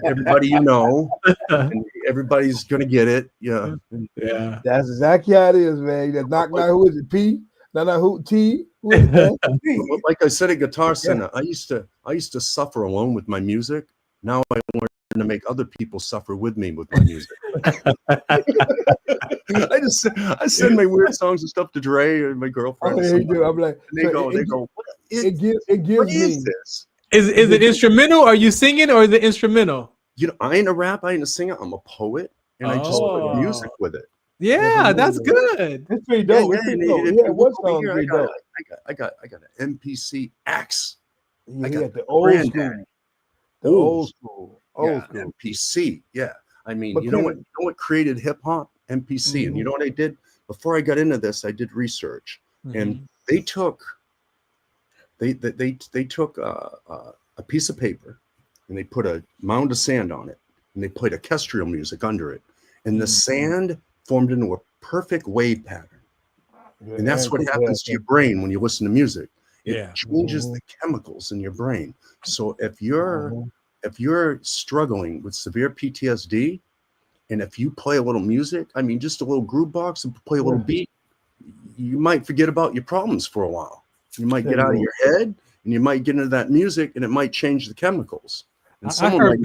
everybody you know, and everybody's gonna get it. Yeah. Yeah. That's exactly how it is, man. That knock, who is it? P? No, who? T? Who is it, man? Well, like I said at Guitar Center, I used to suffer alone with my music. Now I learn to make other people suffer with me with my music. I send my weird songs and stuff to Dre or my girlfriend. I'm like, they go, it gives what me. is this? Is it instrumental? Are you singing or is it instrumental? You know, I ain't a rap, I ain't a singer, I'm a poet, and I just put music with it. Yeah, that's good. It's pretty dope. Yeah, what song is pretty dope? I got an MPC X. I got the old school. The old school. MPC. Yeah. I mean, you know what created hip hop? MPC. And you know what I did? Before I got into this, I did research. And they took a piece of paper and they put a mound of sand on it and they played orchestral music under it. And the sand formed into a perfect wave pattern. And that's what happens to your brain when you listen to music. It changes the chemicals in your brain. So if you're struggling with severe PTSD, and if you play a little music, I mean, just a little groove box and play a little beat, you might forget about your problems for a while. You might get out of your head and you might get into that music and it might change the chemicals. And I heard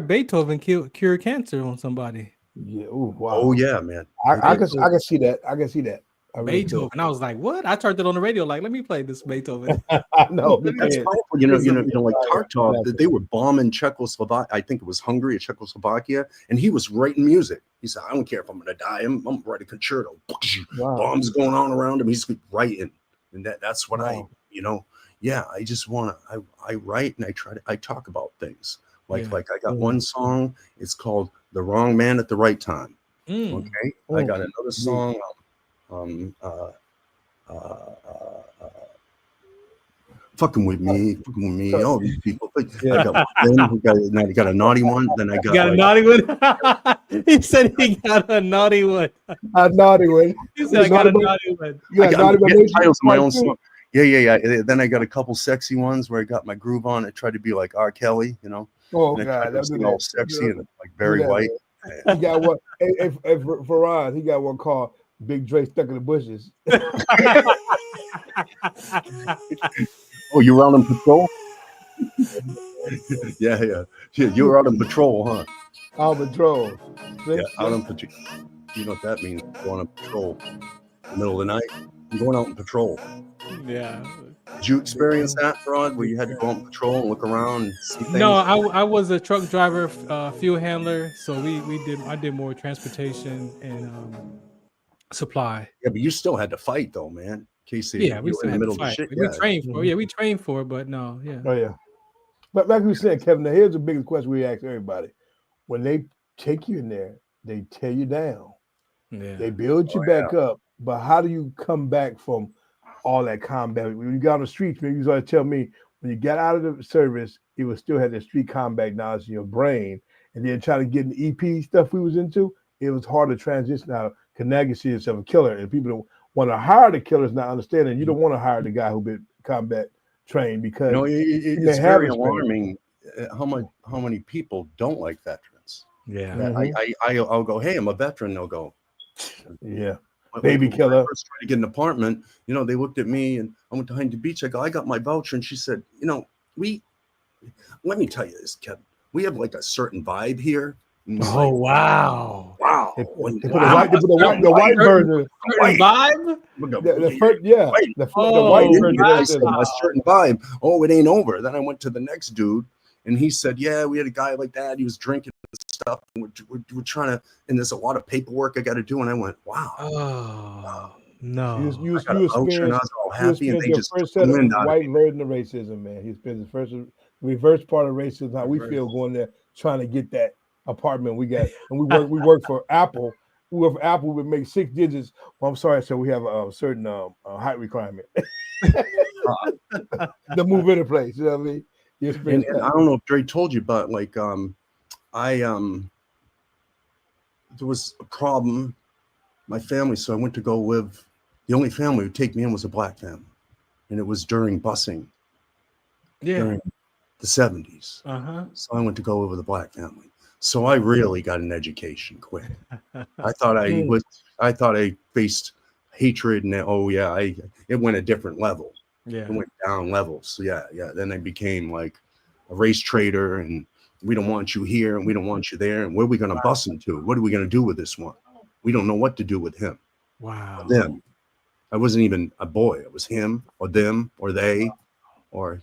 Beethoven cure cancer on somebody. Yeah. Ooh, wow. Oh yeah, man. I can see that. I can see that. Beethoven. And I was like, what? I turned it on the radio, like, let me play this Beethoven. No, that's powerful. You know, like Tartov, they were bombing Czechoslovakia. I think it was Hungary or Czechoslovakia, and he was writing music. He said, I don't care if I'm gonna die, I'm gonna write a concerto. Wow. Bombs going on around him, he's writing. And that's what I just wanna I write and I talk about things. Like I got one song, it's called The Wrong Man at the Right Time. Okay. I got another song. Fucking with me, all these people. I got a naughty one. Then I got a naughty one. He said he got a naughty one. A naughty one. He said I got a naughty one. You got titles of my own song. Yeah. Then I got a couple sexy ones where I got my groove on. I tried to be like R. Kelly, you know. Oh God, that's all sexy and like very white. He got one. Farron, he got one called Big Dre Stuck in the Bushes. Oh, you were out on patrol? Yeah. You were out on patrol, huh? Out on patrol. Yeah, out on patrol. You know what that means? Going on patrol in the middle of the night. I'm going out on patrol. Yeah. Did you experience that, Farron, where you had to go on patrol and look around and see things? No, I was a truck driver, fuel handler, so I did more transportation and supply. Yeah, but you still had to fight though, man. Casey, yeah, we still in the middle of the shit. We trained for we trained for it, but no, yeah. Oh yeah. But like we said, Kevin, now here's the biggest question we ask everybody. When they take you in there, they tear you down. Yeah. They build you back up. But how do you come back from all that combat? When you got on the streets, maybe you always tell me when you got out of the service, you would still have the street combat knowledge in your brain. And then trying to get in the EP stuff we was into, it was hard to transition out. Now you see yourself a killer, and people don't want to hire the killers, not understanding you don't want to hire the guy who been combat trained because it's very alarming how many people don't like veterans. Yeah, I'll go, hey, I'm a veteran. They'll go, yeah, baby killer. When I first tried to get an apartment, they looked at me and I went to Huntington Beach. I go, I got my voucher, and she said, let me tell you this, Kevin. We have like a certain vibe here. Oh wow! Wow! They put the white version. Vibe. The white version. A certain vibe. Oh, it ain't over. Then I went to the next dude, and he said, "Yeah, we had a guy like that. He was drinking and stuff. And we're trying to, and there's a lot of paperwork I got to do." And I went, "Wow." Oh no! You experienced all happy, and they just first set of white version of racism, man. He spent the first reverse part of racism. How we feel going there trying to get that apartment we got, and we work for Apple. We work for Apple. We make 6 digits. Well, I'm sorry, so we have a certain height requirement to move into place. You know what I mean? Yes, And I don't know if Dre told you, but like there was a problem, my family, so I went to go live. The only family who would take me in was a black family, and it was during busing during the 70s. So I went to go live with a black family. So I really got an education quick. I thought I faced hatred, and it went a different level. Yeah, it went down levels. So yeah. Then I became like a race traitor, and we don't want you here, and we don't want you there, and where are we going to bus him to? What are we going to do with this one? We don't know what to do with him. Wow. Them. I wasn't even a boy. It was him or them or they, or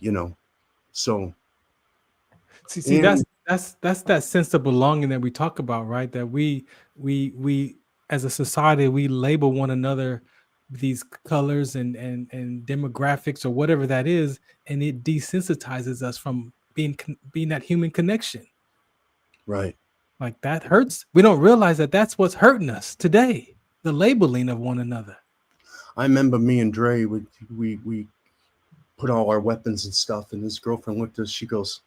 So. See, that's that sense of belonging that we talk about, right? That we as a society, we label one another these colors and demographics or whatever that is, and it desensitizes us from being that human connection. Right. Like that hurts. We don't realize that that's what's hurting us today. The labeling of one another. I remember me and Dre, we put all our weapons and stuff, and his girlfriend looked at us. She goes,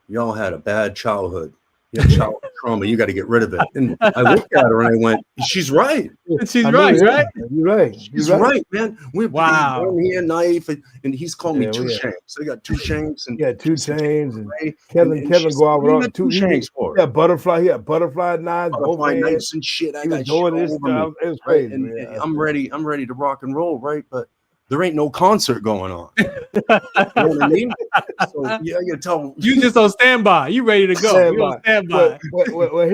"Y'all had a bad childhood. You had childhood trauma. You got to get rid of it." And I looked at her and I went, "She's right. She's right, right? You're right. She's right, man. Wow. One here, knife, and he's called me two shanks. I got two shanks, and two chains, and Kevin go out with all two shanks for. Yeah, butterfly knives, butterfly knives and shit. I got doing this stuff. It was crazy. And I'm ready to rock and roll, right? But there ain't no concert going on. You know what I mean? So yeah, I gotta tell you just on standby. You ready to go? You on standby. Well,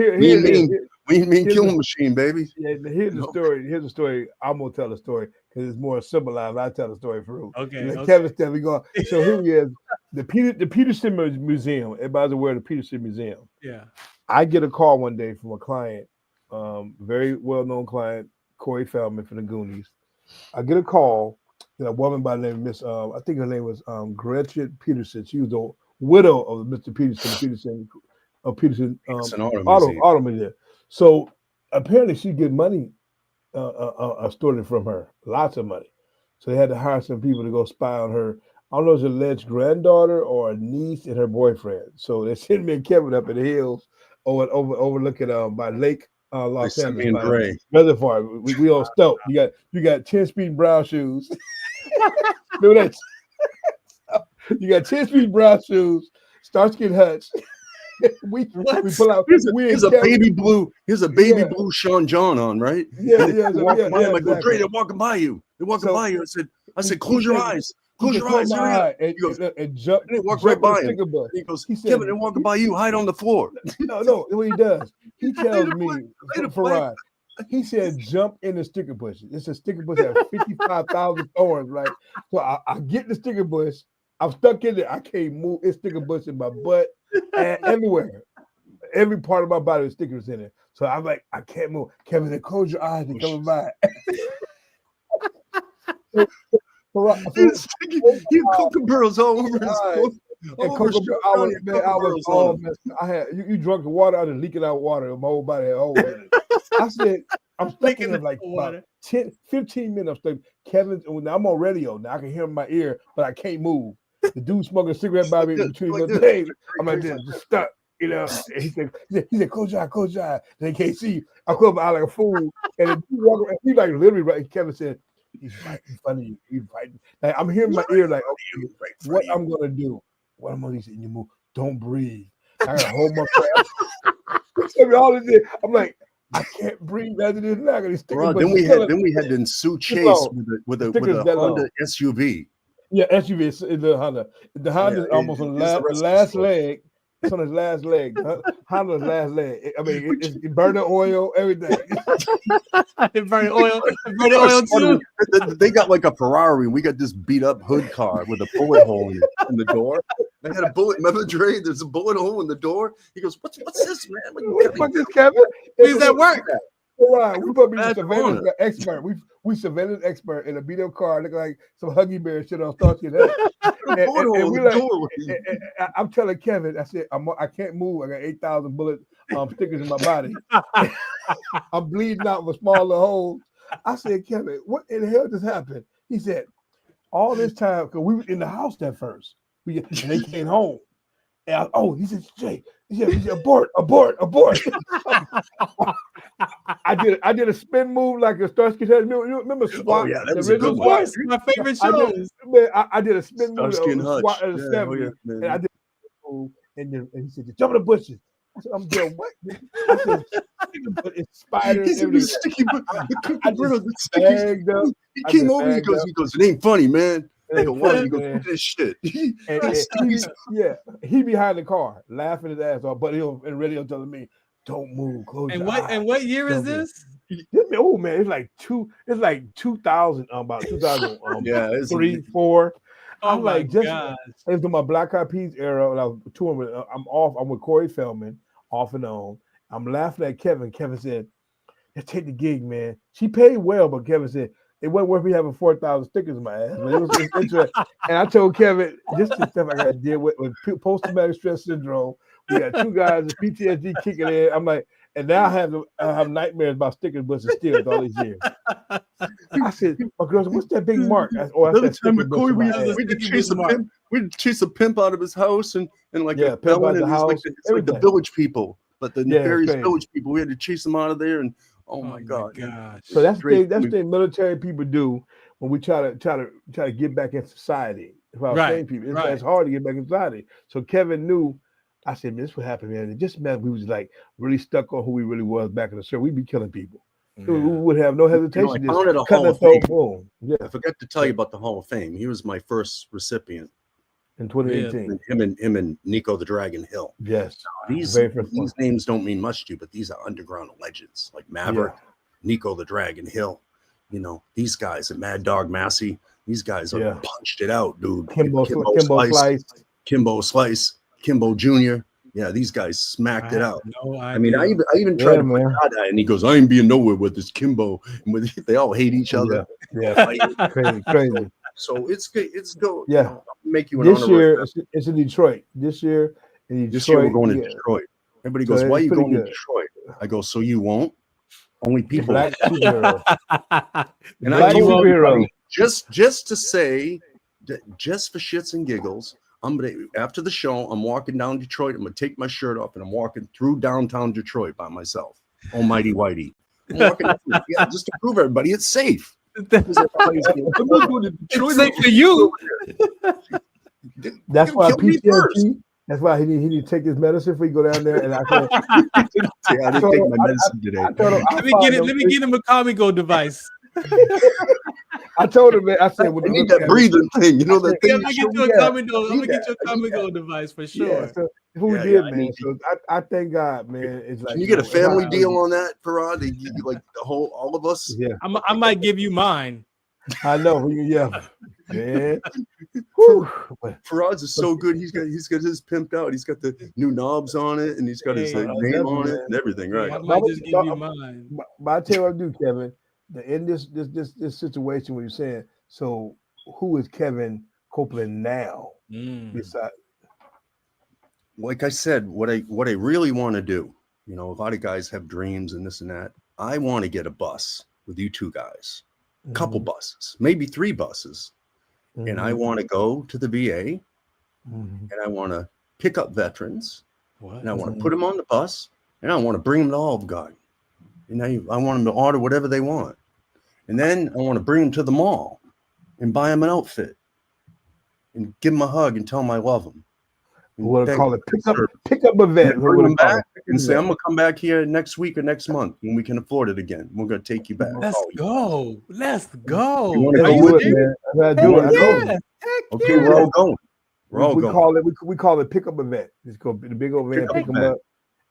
mean killing machine, baby. Yeah, here's the story. Here's the story. I'm gonna tell the story because it's more symbolized. I tell the story for real. Okay. Kevin said we go. So here he is, the Peterson Museum. Everybody's aware of the Peterson Museum. Yeah. I get a call one day from a client, very well-known client, Corey Feldman from the Goonies. I get a call. A woman by the name of Miss, I think her name was Gretchen Peterson. She was the widow of Mr. Peterson Auto Museum. So apparently she get money stolen from her, lots of money. So they had to hire some people to go spy on her. I don't know if it's alleged granddaughter or a niece and her boyfriend. So they sent me and Kevin up in the hills overlooking by Lake Los Angeles Reservoir. We all stoked. You got 10-speed brown shoes. Remember that? You got 10-speed brown shoes, Starsky Hutch. we pull out. Here's a baby blue Sean John on, right? Yeah. I go, Dre, they're walking by you. I said, close your eyes. Close your eyes. And jump. And they walk right by him. He goes, Kevin, they're walking by you. Hide on the floor. No. What he does, he tells me, Farron, he said, jump in the sticker bush. It's a sticker bush that has 55,000 thorns, right? So I get in the sticker bush. I'm stuck in there. I can't move. It's sticker bush in my butt and everywhere. Every part of my body with stickers in it. So I'm like, I can't move. Kevin said, close your eyes and come by. He cocoa pearls all over his face. I had you drunk the water. I was leaking out water. My whole body had holes in it. I said, I'm stuck in it like about 10, 15 minutes. Kevin, I'm on radio now. I can hear him in my ear, but I can't move. The dude smoking a cigarette by me between the days. I'm like this, just stuck. And he said, close your eye. They can't see you. I close my eye like a fool. And the dude walk around, he like literally right. Kevin said, he's right in front of you. He's right. Like, I'm hearing my ear like, okay, what I'm gonna do? What I'm gonna do? You move. Don't breathe. I gotta hold my breath. All of this. I'm like, I can't breathe as it is now. Then we had the ensue chase with a Honda SUV. Yeah, SUV is the Honda. The Honda is almost on the last leg. It's on his last leg. Honda's last leg. I mean, it's burning oil, everything. burning oil too. They got like a Ferrari. We got this beat up hood car with a bullet hole in the door. They had a bullet. Remember, Dre? There's a bullet hole in the door. He goes, "What's this, man? What the fuck is Kevin? Is that work?" Right. We probably be surveillance expert. We surveillance expert in a beat up car, looking like some Huggy Bear shit on Starsky Hutch. I'm telling Kevin, I said, I can't move. I got 8,000 bullet stickers in my body. I'm bleeding out with smaller holes. I said, Kevin, what in the hell just happened? He said, all this time, because we were in the house at first. And they came home. And he said, Jay, he said, abort. I did a spin move like a Starsky had. Remember SWAT? Oh yeah, that was a good Of one. course, my favorite shows. I did a spin move Starsky and SWAT Hutch. at the 70, man. and I did a move, and he said, jump in the bushes. I said, I'm doing what? I said, but it's spiders and everything. He came over and he goes, it ain't funny, man. I go, what? He goes, look at this shit. He behind the car, laughing his ass off, but he'll in radio telling me, don't move, close your eyes. And what year is this? Oh man, it's like 2000, about 2003, 4. I'm like, just into my Black Eyed Peas era, when I was touring with, I'm with Corey Feldman, off and on. I'm laughing at Kevin. Kevin said, let's take the gig, man. She paid well, but Kevin said, it wasn't worth me having 4,000 stickers in my ass. But it was interesting. And I told Kevin, this is stuff I got to deal with post-traumatic stress syndrome. We got 2 guys with PTSD kicking in. I'm like, and now I have nightmares about sticker busting still all these years. I said, my girl said, what's that big mark? Another time with Corey, we'd chase a pimp out of his house and like a felon, and it's like the village people, but the nefarious village people. We had to chase them out of there, and oh my god. So that's the thing military people do when we try to get back in society. It's hard to get back in society. So Kevin knew. I said, man, this what happened, man. It just meant we was like really stuck on who we really was back in the service. We'd be killing people. We would have no hesitation. I founded a Hall of Fame. I forgot to tell you about the Hall of Fame. He was my first recipient in 2018. Him and Nico the Dragon Hill. Yes. Now, these names don't mean much to you, but these are underground legends like Maverick, Nico the Dragon Hill. You know, these guys at Mad Dog Massey. These guys are punched it out, dude. Kimbo Slice. Kimbo Jr. Yeah, these guys smacked it out. I mean, I even tried to put that, and he goes, I ain't being nowhere with this Kimbo. And they all hate each other. Crazy. So it's good. It's good. Yeah. You know, make you an this year, it's in Detroit. This year we're going to Detroit. Everybody goes, why are you going to Detroit? I go, so you won't. Only people. Black superhero. And I told everybody, just to say, just for shits and giggles, after the show, I'm walking down Detroit. I'm gonna take my shirt off and I'm walking through downtown Detroit by myself. Almighty Whitey. I'm walking just to prove everybody it's safe. It's safe for you. That's why PTSD. That's why he need to take his medicine before he go down there. And I didn't take my medicine today. Let me get him a Comigo device. I told him, man. I said, "Well, I need that breathing thing. You know that thing." I'm gonna get you a Comigo device for sure. Yeah, so who did, man? So I thank God, man. It's like, can you get a family deal on that, Farron? They give you like all of us. Yeah, I might give you mine. I know. Yeah, man. Farron's is so good. He's got his pimped out. He's got the new knobs on it, and he's got his name on it and everything. Right. I might just give you mine. But I tell you what I do, Kevin. In this situation where you're saying, so who is Kevin Copeland now? Besides, like I said, what I really want to do, you know, a lot of guys have dreams and this and that. I want to get a bus with you 2 guys, a couple buses, maybe 3 buses, and I want to go to the VA, and I want to pick up veterans, and I want to put them on the bus, and I want to bring them to Olive Garden, and I want them to order whatever they want. And then I want to bring them to the mall and buy them an outfit and give them a hug and tell them I love them. What do I call it? Pick up event. Bring them back and say, I'm going to come back here next week or next month when we can afford it again. We're going to take you back. Let's go. Let's go. You do it, man. I do it. Okay, we're all going. We're all going. We call it pick up event. Just go the big old van, pick them up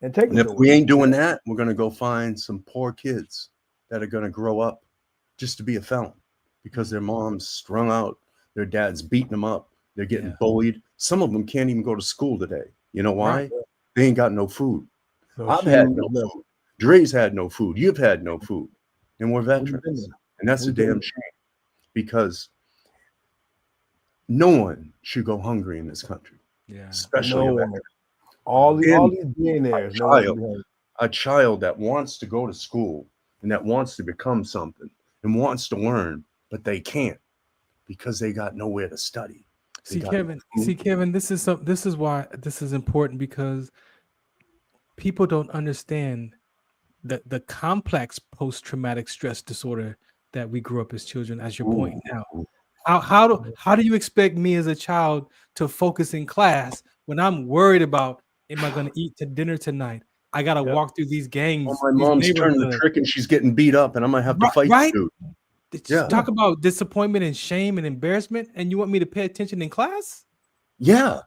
and take them. And if we ain't doing that, we're going to go find some poor kids that are going to grow up just to be a felon because their mom's strung out, their dad's beating them up, they're getting bullied. Some of them can't even go to school today. You know why? They ain't got no food. I've had no food. Dre's had no food. You've had no food. And we're veterans. And that's a damn shame because no one should go hungry in this country. Yeah. Especially all these billionaires. A child that wants to go to school and that wants to become something and wants to learn, but they can't because they got nowhere to study. See, Kevin, this is why this is important, because people don't understand the complex post-traumatic stress disorder that we grew up as children, as you're pointing out. How do you expect me as a child to focus in class when I'm worried about, am I going to eat to dinner tonight? I got to walk through these gangs. Oh, my mom's turning the trick and she's getting beat up, and I'm going to have to fight you. Yeah. Talk about disappointment and shame and embarrassment, and you want me to pay attention in class? Yeah.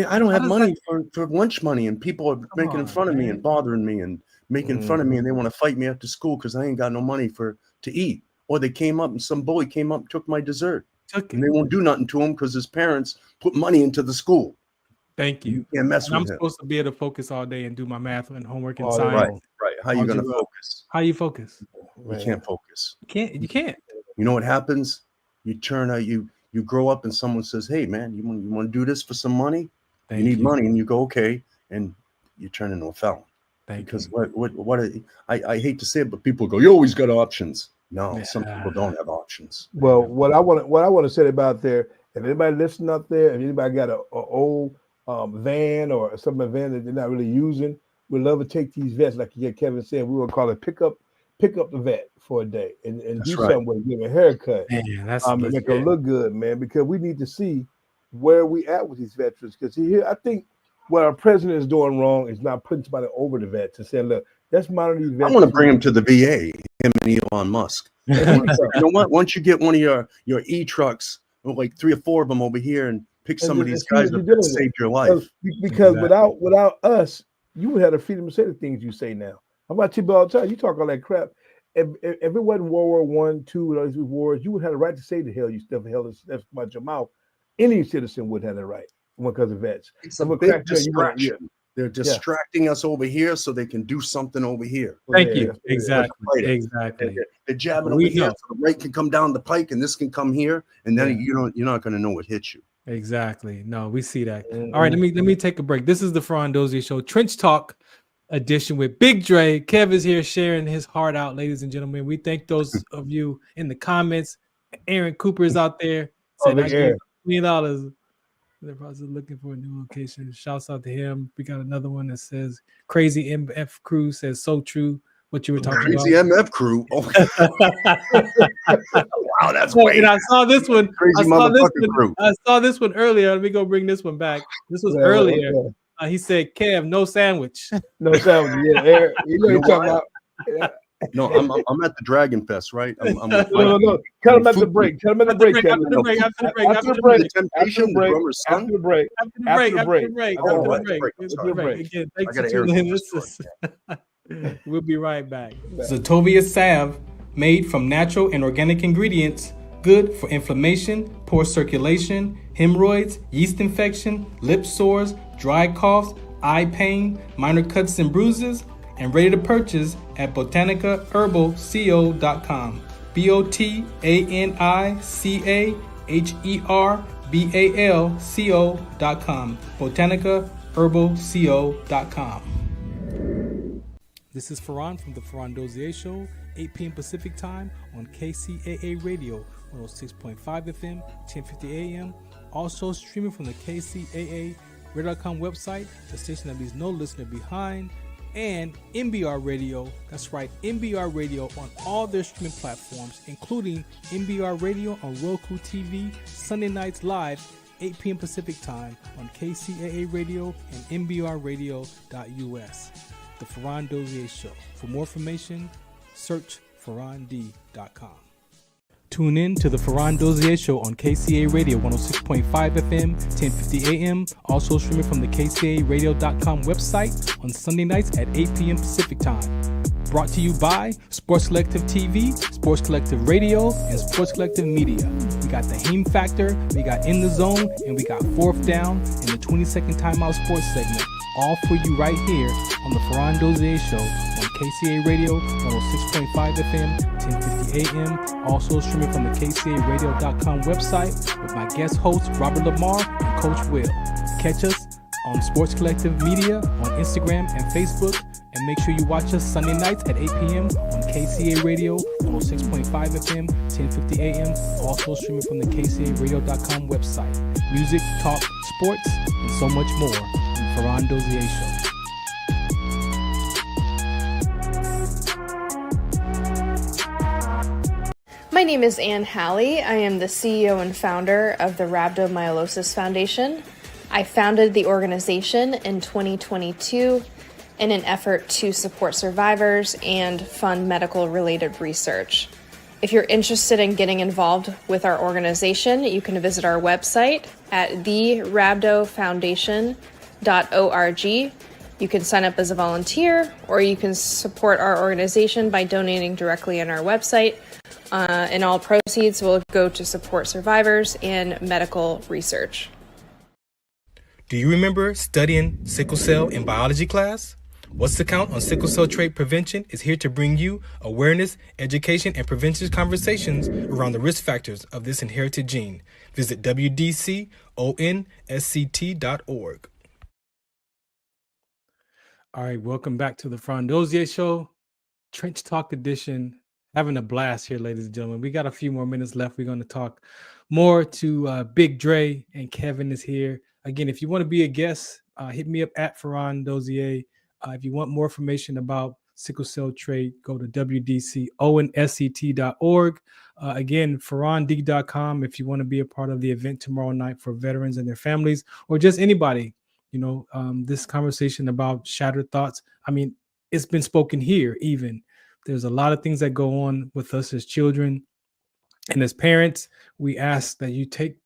I don't have money for lunch money, and people are making fun of me and bothering me and making fun of me, and they want to fight me after school because I ain't got no money to eat. Or they came up and some bully came up and took my dessert. And they won't do nothing to him because his parents put money into the school. Thank you. You can't mess with I'm him. supposed to be able to focus all day and do my math and homework and science. Right. How you gonna focus? How you focus? You can't focus. You can't. You know what happens? You turn out, you grow up and someone says, "Hey man, you want to do this for some money? You need money," and you go, "Okay," and you turn into a felon. Because I hate to say it, but people go, "You always got options." No, some people don't have options. Well, what I want to say about there, if anybody listening up there, if anybody got a old van or some van that they're not really using, we'd love to take these vets, like Kevin said, we would call it pick up the vet for a day and do something with it, give a haircut, and make it look good, man, because we need to see where we at with these veterans. Because here, I think what our president is doing wrong is not putting somebody over the vets and saying, look, let's monitor these vets. I want to bring him to the VA, him and Elon Musk. You know what? Once you get one of your e-trucks, like 3 or 4 of them over here, and pick some of these guys up that saved your life. Because without us, you would have the freedom to say the things you say now. I'm about to tell you all the time. You talk all that crap. If it wasn't World War I, II, and all these wars, you would have the right to say the hell you stuff the hell that's about your mouth. Any citizen would have the right because of vets. It's a big distraction. They're distracting us over here so they can do something over here. Thank you. Exactly. They're jabbing over here so the right can come down the pike and this can come here, and then you're not going to know what hit you. Exactly. No, we see that. All right, let me take a break. This is the Farron Dozier Show, Trench Talk edition with Big Dre. Kev is here sharing his heart out, ladies and gentlemen. We thank those of you in the comments. Aaron Cooper is out there. Said $20. They're probably looking for a new location. Shouts out to him. We got another one that says Crazy MF Crew says so true what you were talking about. Crazy MF Crew. Oh. Wow, that's great. And I saw this one. Crazy motherfucking crew. I saw this one earlier. Let me go bring this one back. This was earlier. He said, "Kev, no sandwich." No sandwich. Yeah, Eric, you know you're talking about. Yeah. No, I'm at the Dragon Fest, right? No. Tell him at the break. After the break. After the break. Again, thanks for tuning in. We'll be right back. Zetovia salve, made from natural and organic ingredients, good for inflammation, poor circulation, hemorrhoids, yeast infection, lip sores, dry coughs, eye pain, minor cuts and bruises, and ready to purchase at botanicaherbalco.com. botanicaherbalco.com. botanicaherbalco.com. This is Farron from the Farron Dozier Show, 8 p.m. Pacific Time on KCAA Radio, 106.5 FM, 1050 AM. Also streaming from the KCAA Radio.com website, the station that leaves no listener behind, and MBR Radio. That's right, MBR Radio on all their streaming platforms, including MBR Radio on Roku TV, Sunday nights live, 8 p.m. Pacific Time on KCAA Radio and MBRradio.us. The Farron Dozier Show. For more information, search farrond.com. Tune in to the Farron Dozier Show on KCAA Radio 106.5 FM, 1050 AM. Also streaming from the KCAAradio.com website on Sunday nights at 8 p.m. Pacific Time. Brought to you by Sports Collective TV, Sports Collective Radio, and Sports Collective Media. We got the Heme Factor, we got In the Zone, and we got Fourth Down and the 20-second Timeout Sports segment. All for you right here on the Farron Dozier Show on KCAA Radio 106.5 FM, 1050 AM. Also streaming from the KCAAradio.com website with my guest hosts Robert Lamar and Coach Will. Catch us on Sports Collective Media on Instagram and Facebook, and make sure you watch us Sunday nights at 8 p.m. on KCAA Radio 106.5 FM, 1050 AM. Also streaming from the KCAAradio.com website. music, talk, sports, and so much more on the Farron Dozier Show. My name is Ann Halley. I am the CEO and founder of the Rhabdomyolysis Foundation. I founded the organization in 2022 in an effort to support survivors and fund medical-related research. If you're interested in getting involved with our organization, you can visit our website at therhabdofoundation.org. You can sign up as a volunteer, or you can support our organization by donating directly on our website. And all proceeds will go to support survivors and medical research. Do you remember studying sickle cell in biology class? What's the Count on Sickle Cell Trait Prevention is here to bring you awareness, education, and prevention conversations around the risk factors of this inherited gene. Visit wdconsct.org. All right, welcome back to the Farron Dozier Show, Trench Talk Edition. Having a blast here, ladies and gentlemen. We got a few more minutes left. We're going to talk more to Big Dre, and Kevin is here. Again, if you want to be a guest, hit me up at Farron Dozier. If you want more information about sickle cell trait, go to wdconsct.org. Again, farrond.com if you want to be a part of the event tomorrow night for veterans and their families, or just anybody. You know, this conversation about shattered thoughts, I mean, it's been spoken here even. There's a lot of things that go on with us as children. And as parents, we ask that you take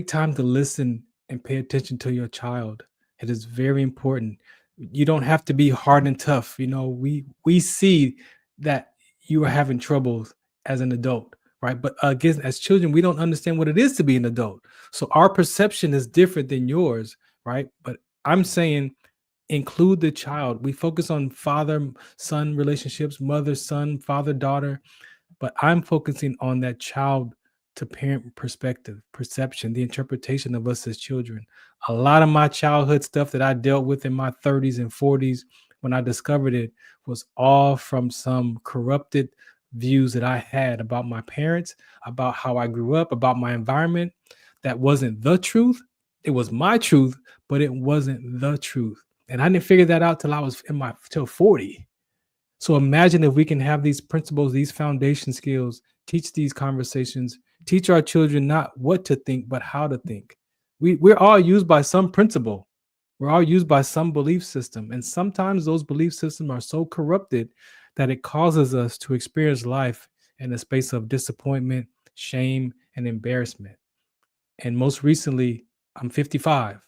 time to listen and pay attention to your child. It is very important. You don't have to be hard and tough. You know, we see that you are having troubles as an adult, right? But again, as children, we don't understand what it is to be an adult. So our perception is different than yours, right? But I'm saying include the child. We focus on father-son relationships, mother-son, father-daughter, but I'm focusing on that child-to-parent perception, the interpretation of us as children. A lot of my childhood stuff that I dealt with in my 30s and 40s when I discovered it was all from some corrupted views that I had about my parents, about how I grew up, about my environment. That wasn't the truth. It was my truth, but it wasn't the truth. And I didn't figure that out till I was till 40. So imagine if we can have these principles, these foundation skills, teach these conversations, teach our children not what to think, but how to think. We're all used by some principle. We're all used by some belief system. And sometimes those belief systems are so corrupted that it causes us to experience life in a space of disappointment, shame, and embarrassment. And most recently, I'm 55.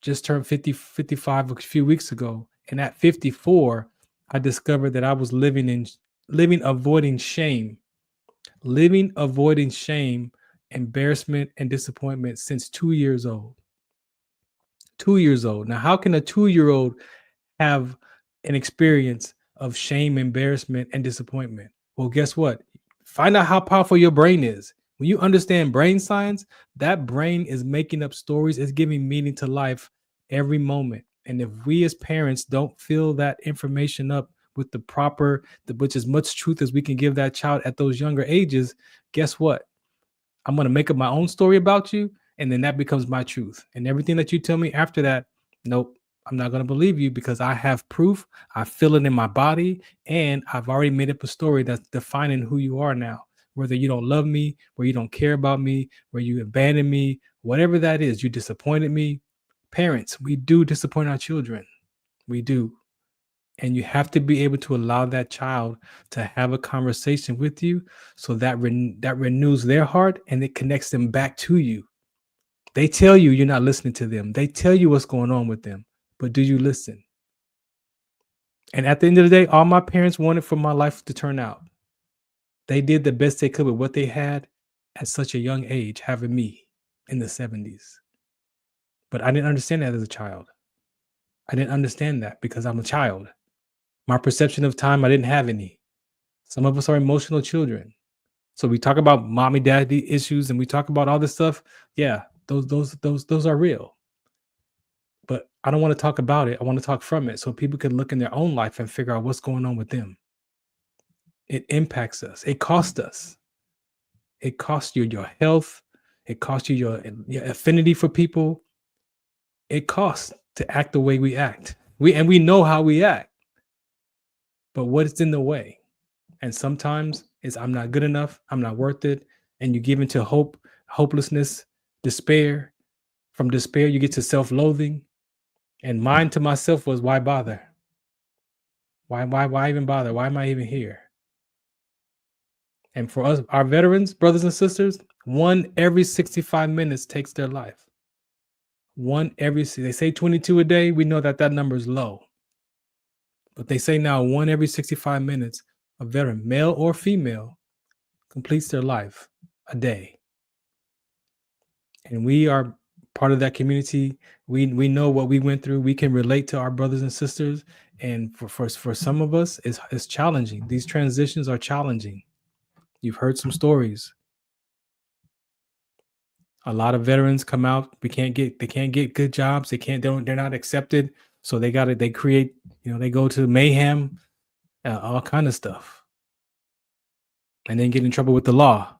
Just turned 55 a few weeks ago. And at 54, I discovered that I was living avoiding shame, embarrassment, and disappointment since 2 years old. 2 years old. Now, how can a 2-year-old have an experience of shame, embarrassment, and disappointment? Well, guess what? Find out how powerful your brain is. When you understand brain science, that brain is making up stories. It's giving meaning to life every moment. And if we as parents don't fill that information up with which as much truth as we can give that child at those younger ages, guess what? I'm going to make up my own story about you, and then that becomes my truth. And everything that you tell me after that, nope, I'm not going to believe you because I have proof. I feel it in my body, and I've already made up a story that's defining who you are now. Whether you don't love me, where you don't care about me, where you abandon me, whatever that is, you disappointed me. Parents, we do disappoint our children. We do. And you have to be able to allow that child to have a conversation with you so that renews their heart and it connects them back to you. They tell you you're not listening to them. They tell you what's going on with them. But do you listen? And at the end of the day, all my parents wanted for my life to turn out. They did the best they could with what they had at such a young age, having me in the 70s. But I didn't understand that as a child. I didn't understand that because I'm a child. My perception of time, I didn't have any. Some of us are emotional children. So we talk about mommy, daddy issues and we talk about all this stuff. Yeah, those are real. But I don't want to talk about it. I want to talk from it so people can look in their own life and figure out what's going on with them. It impacts us. It costs us. It costs you your health, It costs you your affinity for people. It costs to act the way we act. We know how we act, but what's in the way? And sometimes it's I'm not good enough, I'm not worth it, and you give into hopelessness, despair. From despair, you get to self-loathing. And mine to myself was, why bother? Why even bother? Why am I even here? And for us, our veterans, brothers and sisters, 1 every 65 minutes takes their life. They say 22 a day. We know that number is low. But they say now 1 every 65 minutes, a veteran, male or female, completes their life a day. And we are part of that community. We know what we went through. We can relate to our brothers and sisters. And for some of us, it's challenging. These transitions are challenging. You've heard some stories. A lot of veterans come out. They can't get good jobs. They're not accepted. So they create, they go to mayhem, all kind of stuff. And then get in trouble with the law.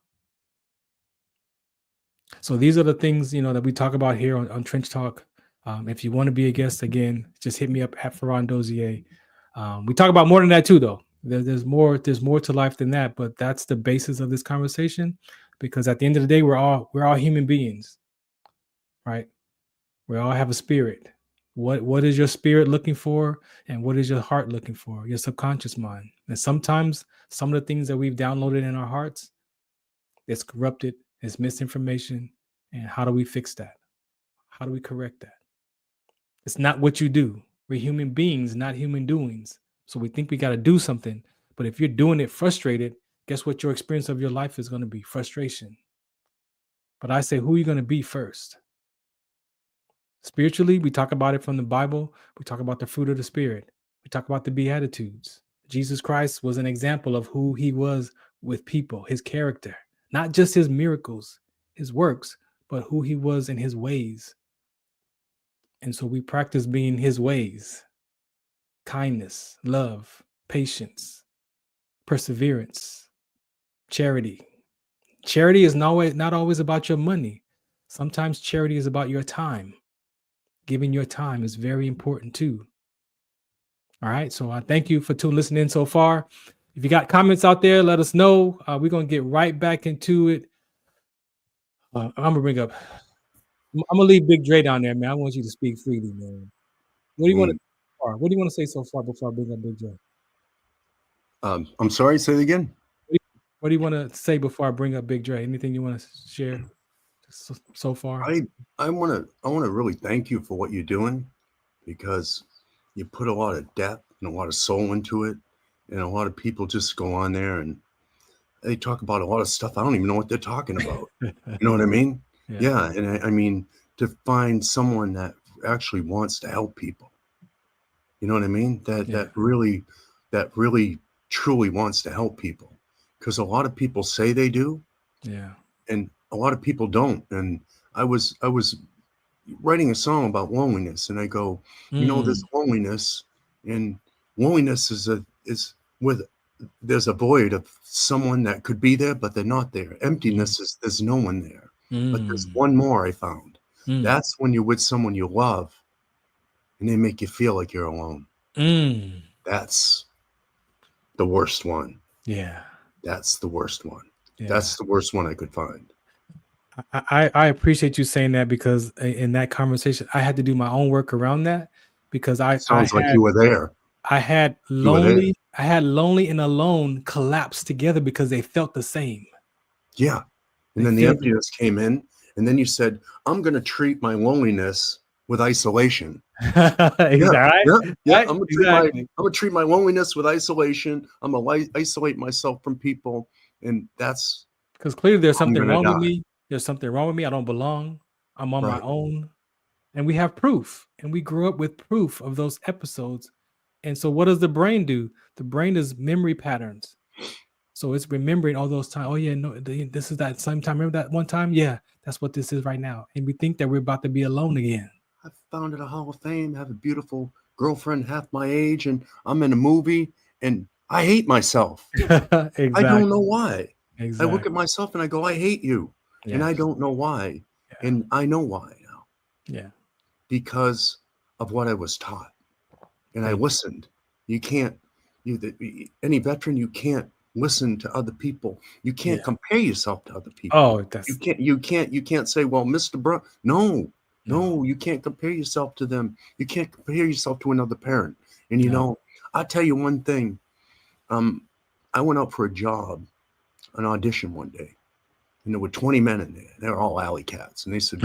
So these are the things, that we talk about here on Trench Talk. If you want to be a guest again, just hit me up at Farron Dozier. We talk about more than that too, though. There's more to life than that, but that's the basis of this conversation, because at the end of the day, we're all human beings, right? We all have a spirit. What is your spirit looking for, and what is your heart looking for? Your subconscious mind. And sometimes some of the things that we've downloaded in our hearts, it's corrupted, it's misinformation. And how do we fix that? How do we correct that? It's not what you do. We're human beings, not human doings. So we think we got to do something. But if you're doing it frustrated, guess what your experience of your life is going to be? Frustration. But I say, who are you going to be first? Spiritually, we talk about it from the Bible. We talk about the fruit of the Spirit. We talk about the Beatitudes. Jesus Christ was an example of who he was with people, his character, not just his miracles, his works, but who he was in his ways. And so we practice being his ways: kindness, love, patience, perseverance, charity. Charity is not always about your money. Sometimes charity is about your time. Giving your time is very important too. All right. So I thank you for listening so far. If you got comments out there, let us know. We're going to get right back into it. I'm going to leave Big Dre down there, man. I want you to speak freely, man. What do you want to say so far before I bring up Big Dre? I'm sorry, say it again. What do you want to say before I bring up Big Dre? Anything you want to share so far? I want to really thank you for what you're doing, because you put a lot of depth and a lot of soul into it, and a lot of people just go on there and they talk about a lot of stuff I don't even know what they're talking about. You know what I mean? Yeah. And I mean, to find someone that actually wants to help people, you know what I mean? That really truly wants to help people, because a lot of people say they do. Yeah. And a lot of people don't. And I was writing a song about loneliness, and I go, there's loneliness, and loneliness there's a void of someone that could be there, but they're not there. Emptiness is there's no one there. But there's one more I found. That's when you're with someone you love and they make you feel like you're alone. That's the worst one. Yeah. That's the worst one. Yeah. That's the worst one I could find. I appreciate you saying that, because in that conversation, I had to do my own work around that, because Sounds like you were there. I had lonely and alone collapse together because they felt the same. Yeah. And then the emptiness came in, and then you said, I'm going to treat my loneliness with isolation. Exactly. Yeah. I'm going to treat my loneliness with isolation. I'm going to isolate myself from people. And that's because clearly there's something wrong with me. There's something wrong with me. I don't belong. I'm on my own. And we have proof. And we grew up with proof of those episodes. And so what does the brain do? The brain is memory patterns. So it's remembering all those times. Oh, yeah, no, this is that same time. Remember that one time? Yeah, that's what this is right now. And we think that we're about to be alone again. I founded a Hall of Fame, have a beautiful girlfriend half my age, and I'm in a movie, and I hate myself. Exactly. I don't know why. Exactly. I look at myself and I go, I hate you. And I don't know why. Yeah. And I know why now. Yeah. Because of what I was taught. And I listened. You can't, any veteran, you can't listen to other people. You can't compare yourself to other people. Oh, that's you can't say, well, Mr. Brown. No, you can't compare yourself to them. You can't compare yourself to another parent. And you know, I'll tell you one thing. I went out for a job, an audition one day, and there were 20 men in there. They were all alley cats. And they said,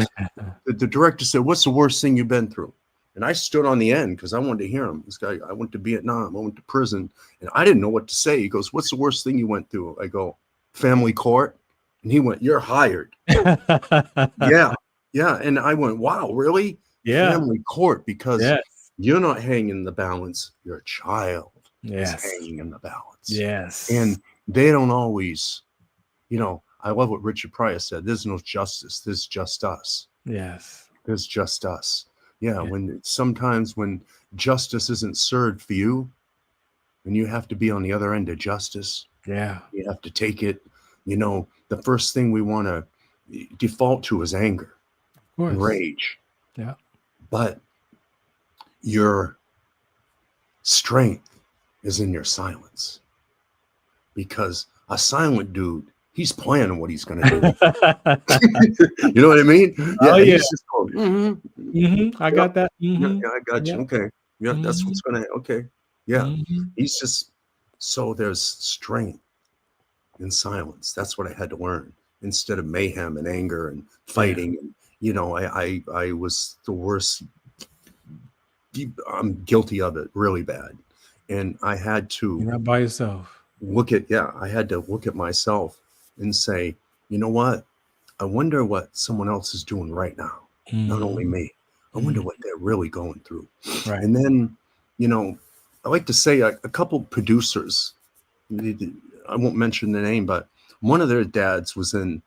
the director said, what's the worst thing you've been through? And I stood on the end because I wanted to hear him. This guy, I went to Vietnam, I went to prison, and I didn't know what to say. He goes, what's the worst thing you went through? I go, family court. And he went, you're hired. Yeah. And I went, wow, really? Yeah. Family court, because you're not hanging in the balance. Your child is hanging in the balance. Yes. And they don't always, you know, I love what Richard Pryor said. There's no justice. There's just us. Yes. There's just us. Yeah. Sometimes when justice isn't served for you, and you have to be on the other end of justice. Yeah. You have to take it. You know, the first thing we want to default to is anger and rage. Yeah. But your strength is in your silence, because a silent dude, he's planning what he's going to do. You know what I mean? Yeah. He's just going, I got that. Yeah, I got you. Okay. Yeah. That's what's going to, okay. Yeah. He's just, so there's strength in silence. That's what I had to learn, instead of mayhem and anger and fighting. And, you know, I was the worst. I'm guilty of it really bad. And I had to. You're not by yourself. I had to look at myself and say, you know what? I wonder what someone else is doing right now. Not only me. I wonder what they're really going through. Right. And then, you know, I like to say a couple producers, I won't mention the name, but one of their dads was in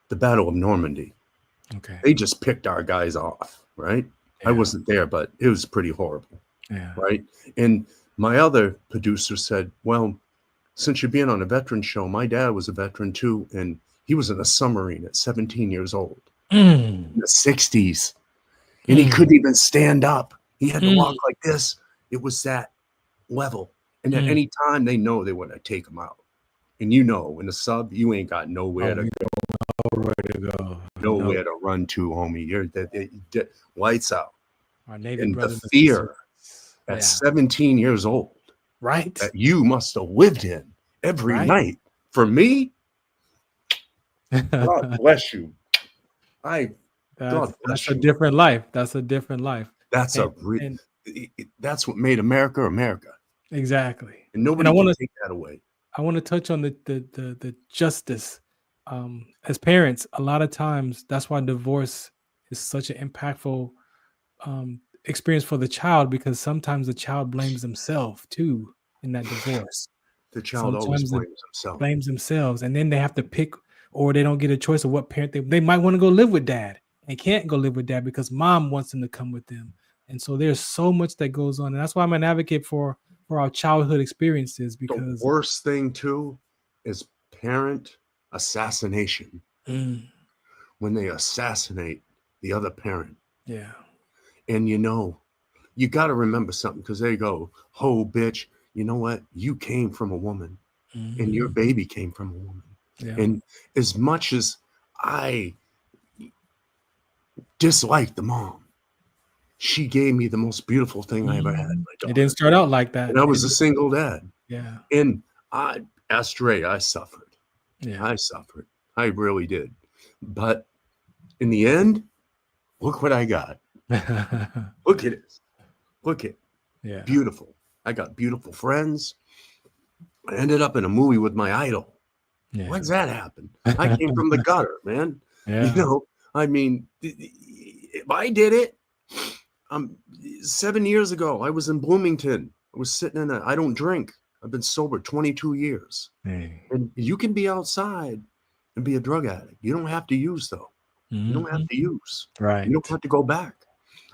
the Battle of Normandy. Okay. They just picked our guys off, right? I wasn't there, but it was pretty horrible. Yeah. Right. And my other producer said, well, since you're being on a veteran show, my dad was a veteran too. And he was in a submarine at 17 years old in the 60s. And he couldn't even stand up. He had to walk like this. It was that level. And at any time, they know they want to take him out. And you know, in the sub, you ain't got nowhere to go. Nowhere to run to, homie. You're the lights out. Our Navy and brothers the fear at 17 years old, right? That you must have lived in every night. For me, God bless you. That's a different life. That's a different life. That's that's what made America America. Exactly. And nobody can take that away. I want to touch on the justice. As parents, a lot of times that's why divorce is such an impactful experience for the child, because sometimes the child blames themselves too in that divorce. The child always blames themselves, and then they have to pick, or they don't get a choice of what parent they might want to go live with dad. They can't go live with dad because mom wants them to come with them. And so there's so much that goes on. And that's why I'm an advocate for our childhood experiences, because the worst thing too is parent assassination. When they assassinate the other parent. Yeah. And you know, you got to remember something, because they go, oh, bitch, you know what? You came from a woman and your baby came from a woman. Yeah. And as much as I dislike the mom, she gave me the most beautiful thing I ever had. It didn't start out like that. And I was a single dad. Yeah. And I suffered. Yeah. I suffered. I really did. But in the end, look what I got. Look at it. Look at it. Yeah. Beautiful. I got beautiful friends. I ended up in a movie with my idol. Yeah. When's that happen? I came from the gutter, man. Yeah. You know, I mean, if I did it, 7 years ago, I was in Bloomington. I was sitting I don't drink. I've been sober 22 years. Hey. And you can be outside and be a drug addict. You don't have to use, though. You don't have to use. Right. You don't have to go back.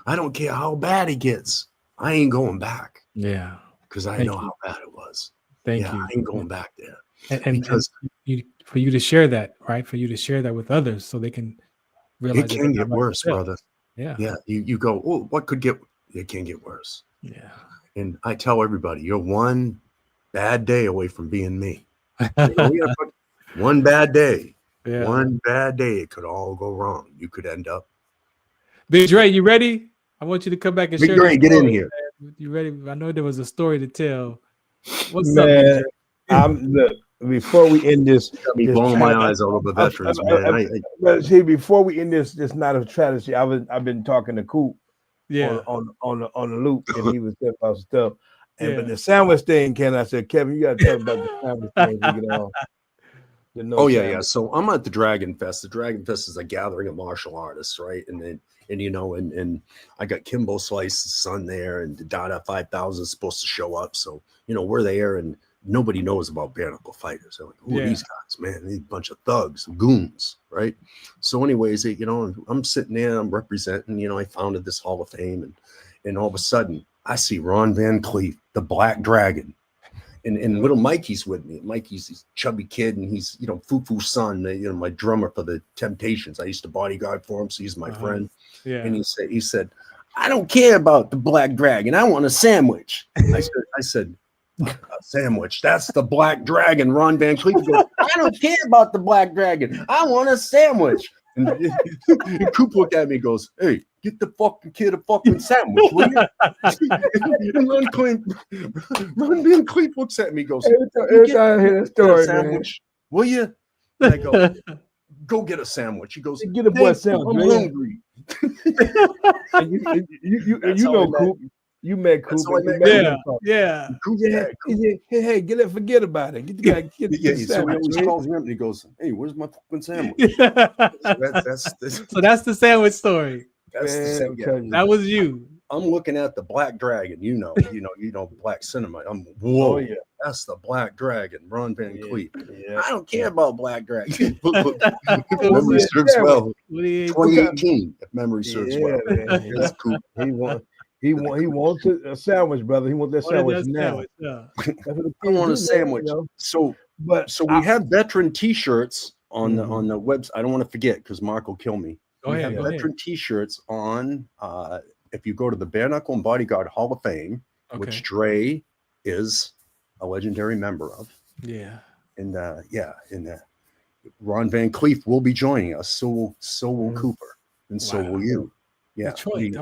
I don't care how bad it gets. I ain't going back. Yeah. Because I know how bad it was. Thank you. I ain't going back there. And because you for you to share that, right? For you to share that with others so they can realize it can get worse, brother. Yeah. Yeah. You go, oh, what could get, it can get worse. Yeah. And I tell everybody, you're one bad day away from being me. One bad day. Yeah. One bad day, it could all go wrong. You could end up. Big Dre, you ready? I want you to come back and Big share. Dre, get in here. Man. You ready? I know there was a story to tell. What's Man, up, Big Dre? Look, before we end this, Got me blowing my eyes all over veterans, man. See, before we end this not a tragedy. I've been talking to Coop, Yeah, on the loop, and he was saying about stuff. And but the sandwich thing, Ken, I said, Kevin, you got to talk about the sandwich thing. We get off. Yeah. So I'm at the Dragon Fest. The Dragon Fest is a gathering of martial artists, right? And I got Kimbo Slice's son there, and Dada 5000 is supposed to show up. So we're there, and nobody knows about bare knuckle fighters. They're like, who are these guys, man? These bunch of thugs, goons, right? So, anyways, I'm sitting there, I'm representing. I founded this Hall of Fame, and all of a sudden, I see Ron Van Cleef, the Black Dragon. And little Mikey's with me. Mikey's this chubby kid, and he's, Fufu's son, my drummer for the Temptations. I used to bodyguard for him, so he's my friend. Yeah. And he said, I don't care about the Black Dragon. I want a sandwich. I said, a sandwich. That's the Black Dragon. Ron Van Cleef goes, I don't care about the Black Dragon. I want a sandwich. And Coop looked at me and goes, hey, get the fucking kid a fucking sandwich, will you? And Ron Van Cleef looks at me and goes, every time I hear that story, sandwich, will you? And I go get a sandwich. He goes, get a boy a sandwich. I'm hungry. you know, Coop. You met Coop. Yeah. Hey, forget about it. Get the guy. So he always calls me up and he goes, hey, where's my fucking sandwich? So that's the sandwich story. That's the sandwich. That was you. I'm looking at the Black Dragon. You know Black Cinema. Whoa, yeah. That's the Black Dragon, Ron Van Cleef. Yeah. I don't care about Black Dragon. Memory serves well. 2018, if memory serves well. That's cool. He wants a sandwich, brother. He wants that sandwich now. I want a sandwich. So we have veteran T-shirts on the website. I don't want to forget because Mark will kill me. We have veteran T-shirts on. If you go to the Bare Knuckle and Bodyguard Hall of Fame, which Dre is a legendary member of. Yeah. And Ron Van Cleef will be joining us. So will Cooper, and so will you. Yeah, Detroit.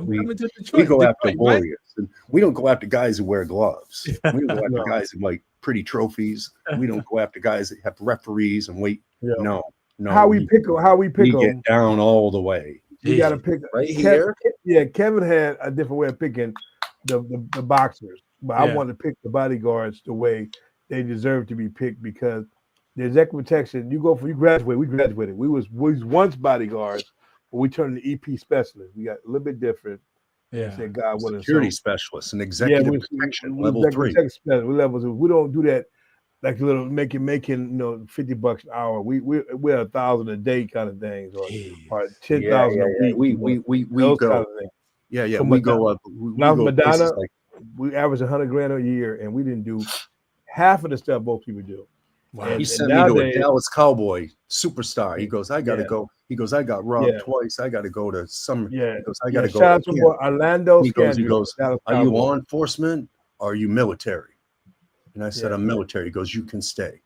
We go after warriors, and we don't go after guys who wear gloves. We don't go after guys who like pretty trophies. We don't go after guys that have referees and wait. Yeah. No. How we pick them? Get down all the way. You got to pick right here. Yeah, Kevin had a different way of picking the boxers, but I want to pick the bodyguards the way they deserve to be picked because the executive protection. You graduate. We graduated. We was once bodyguards. We turned to EP specialists. We got a little bit different. Yeah. Said God willing. Security specialists and executive protection level 3. We don't do that like a little making $50 an hour. We're 1,000 a day kind of things or 10,000 a week. We go. Kind of yeah. So we go up. Madonna, we average $100,000 a year, and we didn't do half of the stuff most people do. Wow. He sent me to a Dallas Cowboy superstar. He goes, I gotta go. He goes, I got robbed twice. I gotta go to some. Yeah. He goes, I gotta go. Shout out to Orlando. He goes, are you law enforcement or are you military? And I said, I'm military. He goes, you can stay.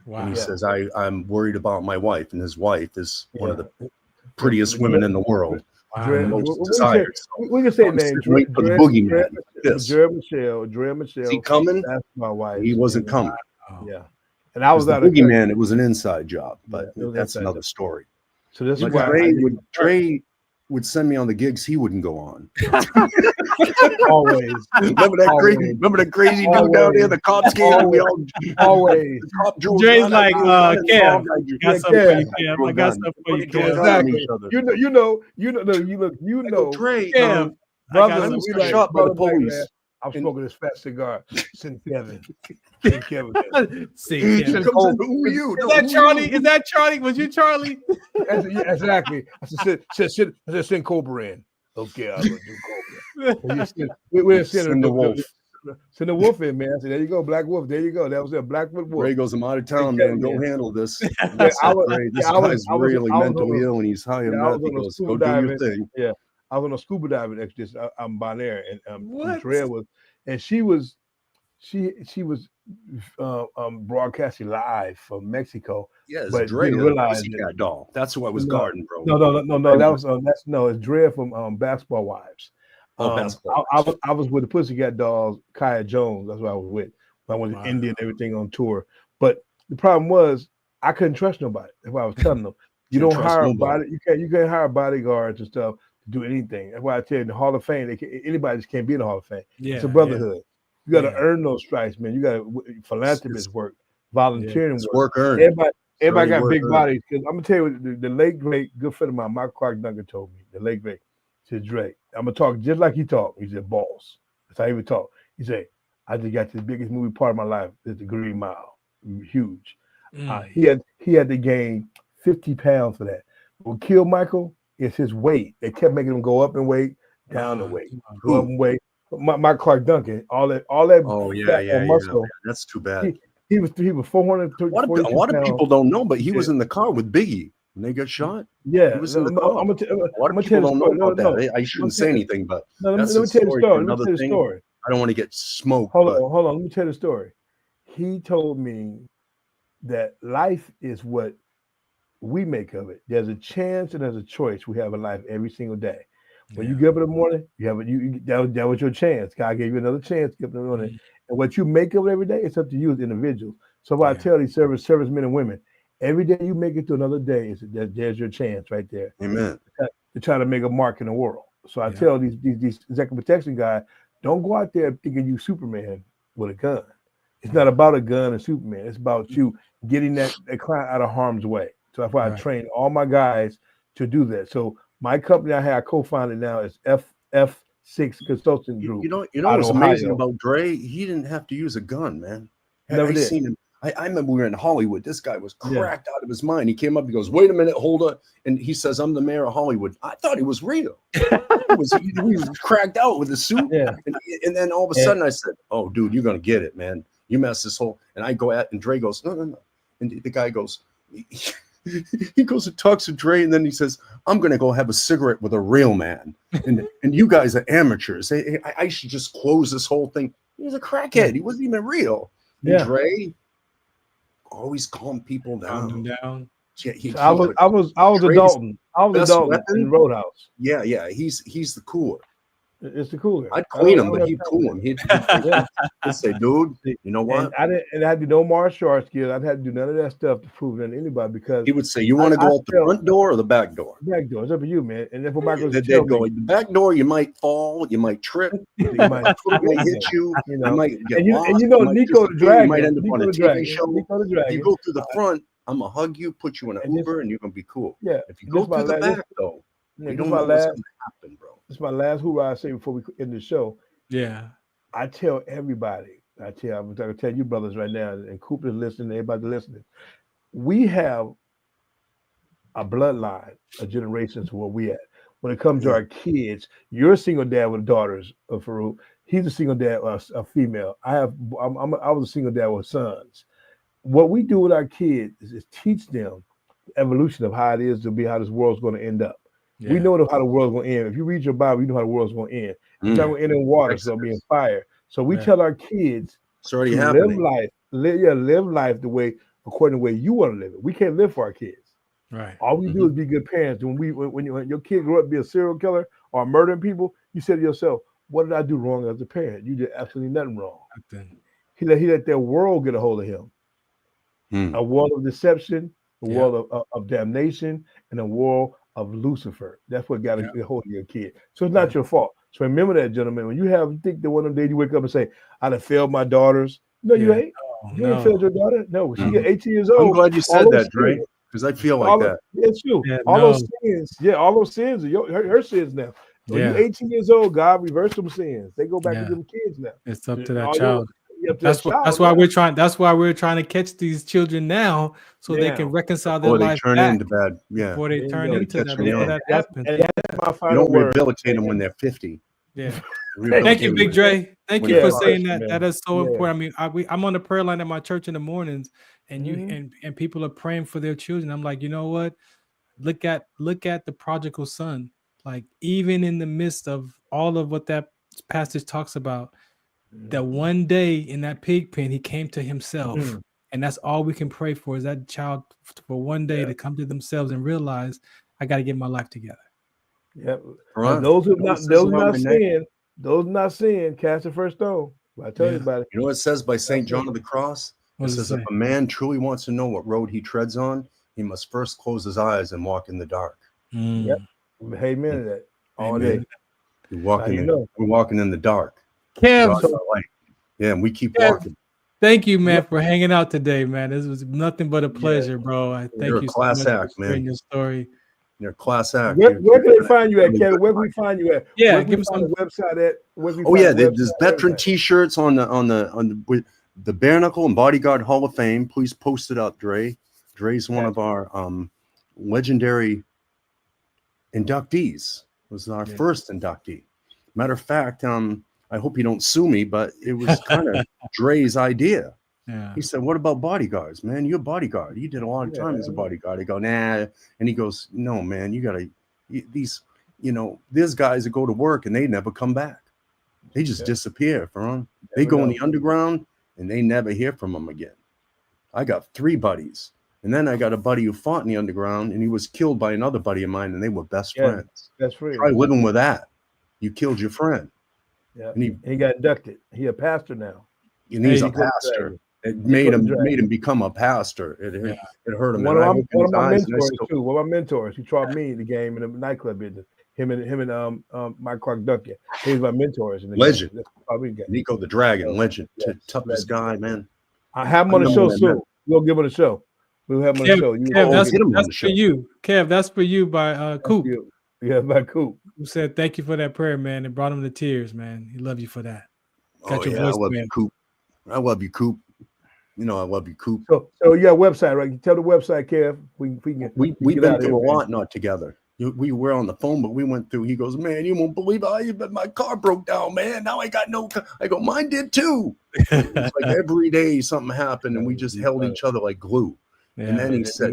Wow. And he says, I'm worried about my wife, and his wife is one of the prettiest women in the world. Wow. Most desired. We can say names. Wait for the boogeyman. Dre Michelle. Is he coming? That's my wife. He wasn't coming. Yeah. And I was out of boogeyman. It was an inside job, but that's another story. So this is why Dre would send me on the gigs he wouldn't go on. Always. Remember that crazy dude down there, the cops came and we all always. Dre's like, Kev, I got something for you, Kev. I got something for you, Kev. Exactly. You know, Dre, Kev. Brothers, we like shot by the police. I'm smoking this fat cigar. Send Kevin. Send Kevin. Who are you? Is that Charlie? Is that Charlie? Was you Charlie? Exactly. I said send Cobra in. Okay, I'm gonna do Cobra. We're sending the wolf. Send a wolf in, man. I said, there you go, Black Wolf. There you go. That was a Blackfoot wolf. Ray goes, I'm out of town, man. Go handle this. This I guy's really mentally ill and he's high on meth. He goes, go do your thing. Yeah, I was on a scuba diving expedition. I'm Bonaire, and Drea was, and she was broadcasting live from Mexico. Yes, but Drea, didn't realize Pussycat Doll. That's who I was guarding, bro. No. That was it's Drea from Basketball Wives. Basketball. I was with the Pussycat Dolls, Kaya Jones. That's what I was with. I went to India and everything on tour. But the problem was I couldn't trust nobody. That's why I was telling them. You don't hire a body. You can't hire bodyguards and stuff to do anything. That's why I tell you, in the Hall of Fame, anybody just can't be in the Hall of Fame. It's a brotherhood. You got to earn those stripes, man. You got to philanthropist work, volunteering work earned. Everybody got big bodies. Because I'm gonna tell you, the late great good friend of mine, Mark Clark Duncan, told me, the late great, said, Drake, I'm gonna talk just like he talked. He said, boss. That's how he would talk. He said, I just got the biggest movie part of my life. Is the Green Mile. Huge. He had to gain 50 pounds for that. What killed Michael is his weight. They kept making him go up in weight, down in weight, go up in weight. Mark Clark Duncan, all that. Oh yeah, muscle. That's too bad. He was 430. A lot of people don't know, but he was in the car with Biggie when they got shot. Yeah, he was in the car. A lot of people don't know about that. I shouldn't say anything, but that's let me tell you the story. I don't want to get smoked. Hold on. Let me tell you the story. He told me that life is what we make of it. There's a chance and there's a choice we have in life every single day. When you get up in the morning, that was your chance. God gave you another chance to get up in the morning. And what you make of it every day, it's up to you as individuals. So what I tell these servicemen and women, every day you make it to another day, there's your chance right there. Amen. To try to make a mark in the world. So I tell these executive protection guys, don't go out there thinking you Superman with a gun. It's not about a gun and Superman. It's about you getting that client out of harm's way. So that's why I train all my guys to do that. So my company I co-founded now is F6 Consulting Group. You know what's amazing about Dre? He didn't have to use a gun, man. I seen him. I remember we were in Hollywood. This guy was cracked out of his mind. He came up, he goes, wait a minute, hold up. And he says, I'm the mayor of Hollywood. I thought he was real. he was cracked out with a suit. Yeah. And then all of a sudden I said, oh, dude, you're going to get it, man. You mess this whole. And I go at, and Dre goes, no. And the guy goes, he goes and talks to Dre, and then he says, I'm going to go have a cigarette with a real man. And you guys are amateurs. I should just close this whole thing. He was a crackhead. He wasn't even real. And Dre always calm people down. Yeah, I was a Dalton. I was a Dalton in Roadhouse. Yeah. He's the cooler. It's the cooler. I'd clean him, but he'd cool him. He'd say, dude, you know what? I had to do no martial arts skills. I'd had to do none of that stuff to prove that to anybody because he would say, you want to go out the front door or the back door? Back door. It's up to you, man. And then for Michael, they'd go the back door. You might fall. You might trip. You might hit you. You might get lost. And Nico the Dragon. You might end up on a TV show. If you go through the front, I'm gonna hug you, put you in an Uber, and you're gonna be cool. Yeah. If you go through the back, though, you don't know what's gonna happen, bro. This is my last hoorah I say before we end the show. Yeah. I tell everybody, I'm going to tell you brothers right now, and Cooper's listening, everybody listening. We have a bloodline, a generation to where we at. When it comes to our kids, you're a single dad with daughters, Farouk. He's a single dad, a female. I was a single dad with sons. What we do with our kids is teach them the evolution of how it is to be, how this world's going to end up. Yeah. We know how the world's going to end. If you read your Bible, you know how the world's going to end. It's not going to end in water, it's going to be in fire. So we tell our kids it's already happening. Live life the way, according to the way you want to live it. We can't live for our kids. Right. All we do is be good parents. When your kid grow up to be a serial killer or murdering people, you say to yourself, what did I do wrong as a parent? You did absolutely nothing wrong. He let their world get a hold of him. A world of deception, a world of damnation, and a world of Lucifer. That's what got to get a hold of your kid. So it's not your fault. So remember that, gentlemen. When you think that one of them days you wake up and say, I'd have failed my daughters. No, you ain't. You ain't failed your daughter. No, she get 18 years old. I'm glad you said that, Dre, because I feel like that. It's true. All those sins are her sins now. When you're 18 years old, God reversed them sins. They go back to them kids now. It's up to that child. That's why we're trying to catch these children now, so they can reconcile their life back before they turn into that. You don't rehabilitate them when they're 50. Yeah, Thank you, Big Dre. Thank you for saying that. Man. That is so important. I mean, I'm on the prayer line at my church in the mornings, and and people are praying for their children. I'm like, you know what? Look at the prodigal son. Like, even in the midst of all of what that passage talks about, that one day in that pig pen, he came to himself. And that's all we can pray for, is that child for one day to come to themselves and realize, I got to get my life together. Yep. Those not sin, cast the first stone. I tell you about it. You know what it says by St. John of the Cross? It says, if a man truly wants to know what road he treads on, he must first close his eyes and walk in the dark. Yep. Amen to that. All day. We're walking in the dark. Kev, yeah, and we keep walking. Thank you, man, for hanging out today, man. This was nothing but a pleasure, bro. I thank you so much for sharing your story. You're a class act. Where can they find you at, Kevin? Where can we find you at? Yeah, give us some website at. There's veteran T-shirts on the Bare Knuckle and Bodyguard Hall of Fame. Please post it up, Dre. Dre's one of our legendary inductees. Was our first inductee. Matter of fact, I hope you don't sue me, but it was kind of Dre's idea. Yeah. He said, what about bodyguards, man? You're a bodyguard. You did a lot of time as a bodyguard. I go, nah. And he goes, no, man, you got to, these, there's guys that go to work and they never come back. They just disappear, Farron. They go in the underground and they never hear from them again. I got 3 buddies. And then I got a buddy who fought in the underground and he was killed by another buddy of mine and they were best friends. That's free. Try living with that. You killed your friend. Yeah. And he got inducted. He a pastor now. And he's a pastor. It made him become a pastor. It hurt him. One of my mentors too. One of my mentors. He taught me the game in the nightclub business. Him and Mike Clark Duncan. He's my mentors. Legend. Nico the Dragon. Legend. Toughest guy, man. I have him on the show soon. We'll give him a show. We'll have him on the show. Kev, that's for you. Kev, that's for you by Coop. Yeah, by Coop. Who said thank you for that prayer, man. It brought him to tears, man. He loved you for that. Got your voice, I love you, Coop. I love you, Coop. I love you, Coop. So website, right? Tell the website, Kev. We've been through a lot, not together. We were on the phone, but we went through. He goes, man, you won't believe my car broke down, man. Now I got no car. I go, mine did too. It's like every day something happened, and we just held each other like glue. Yeah, and then he said,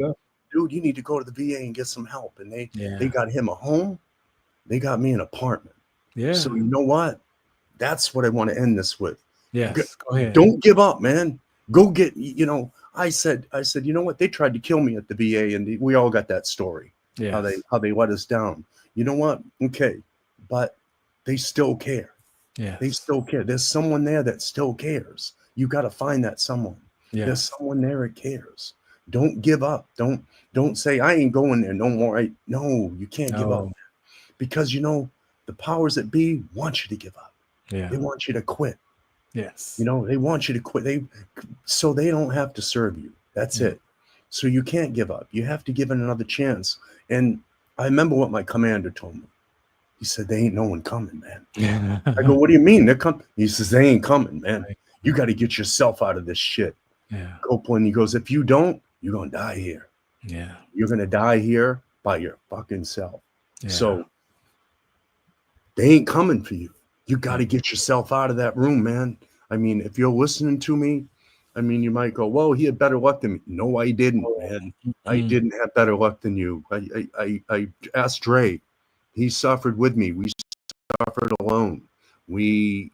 dude, you need to go to the VA and get some help. And they got him a home. They got me an apartment. Yeah. So you know what? That's what I want to end this with. Yes. Go ahead. Don't give up, man. Go get, I said, you know what? They tried to kill me at the VA and we all got that story. Yeah. How they let us down. You know what? Okay. But they still care. Yeah. They still care. There's someone there that still cares. You got to find that someone. Yeah. There's someone there that cares. Don't give up. Don't say, I ain't going there no more. No, you can't give up. Because, the powers that be want you to give up. Yeah. They want you to quit. Yes. They want you to quit. So they don't have to serve you. That's it. So you can't give up. You have to give it another chance. And I remember what my commander told me. He said, they ain't no one coming, man. I go, what do you mean? They're coming. He says, they ain't coming, man. Right. You got to get yourself out of this shit. Yeah. Copeland, he goes, if you don't, you're going to die here. Yeah. You're going to die here by your fucking self. Yeah. So they ain't coming for you. You got to get yourself out of that room, man. I mean, if you're listening to me, you might go, well, he had better luck than me. No, I didn't, man. I didn't have better luck than you. I asked Dre. He suffered with me. We suffered alone. We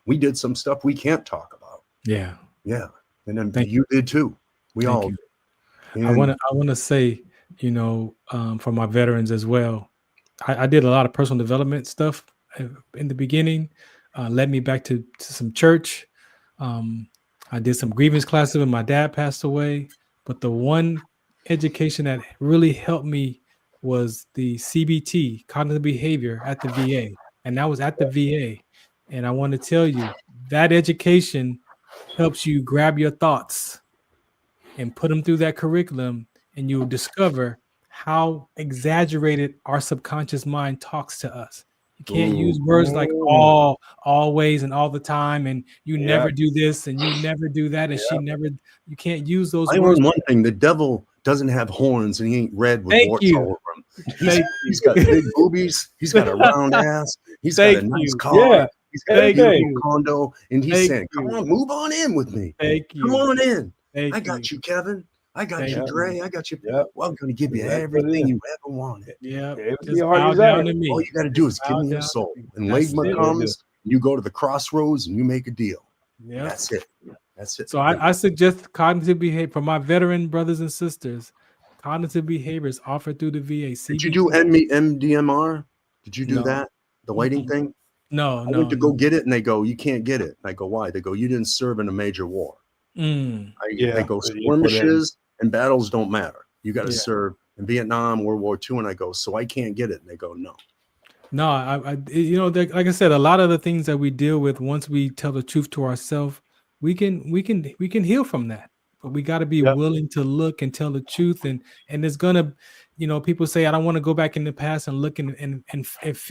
did some stuff we can't talk about. Yeah. Yeah. And then you did too. We all did. I want to say, for my veterans as well, I did a lot of personal development stuff in the beginning, led me back to some church. I did some grievance classes when my dad passed away. But the one education that really helped me was the CBT, cognitive behavior, at the VA. And that was at the VA. And I want to tell you, that education helps you grab your thoughts and put them through that curriculum, and you'll discover how exaggerated our subconscious mind talks to us. You can't use words like all, always, and all the time, and you never do this, and you never do that, and she never. You can't use those words. I learned one thing: the devil doesn't have horns, and he ain't red with warts all over him. He's got big boobies. He's got a round ass. He's got a nice car. He's got a Thank beautiful you. condo, and he's Thank saying, "Come you. on, move on in with me. Thank Come you. on in. Thank I got you, Kevin. I got Thank you, you. Dre. I got you. Yep. Well, I'm going to give you That's what it everything is. you ever wanted. Yeah. It was Just your heart bow desire. down to me. All you got to do is Just give bow me your down to soul. me. And That's Lagma it. comes, you go to the crossroads, and you make a deal. Yeah. That's it. That's it. So I suggest cognitive behavior for my veteran brothers and sisters. Cognitive behaviors offered through the VA. Did you do MDMR? Did you do No. that? The lighting thing? No, I went to go get it, and they go, "You can't get it." And I go, "Why?" They go, "You didn't serve in a major war." Mm. They go, "Skirmishes and battles don't matter. You got to serve in Vietnam, World War II." And I go, "So I can't get it." And they go, "No." No, like I said, a lot of the things that we deal with, once we tell the truth to ourselves, we can heal from that. But we got to be willing to look and tell the truth, and it's gonna, people say, I don't want to go back in the past and look and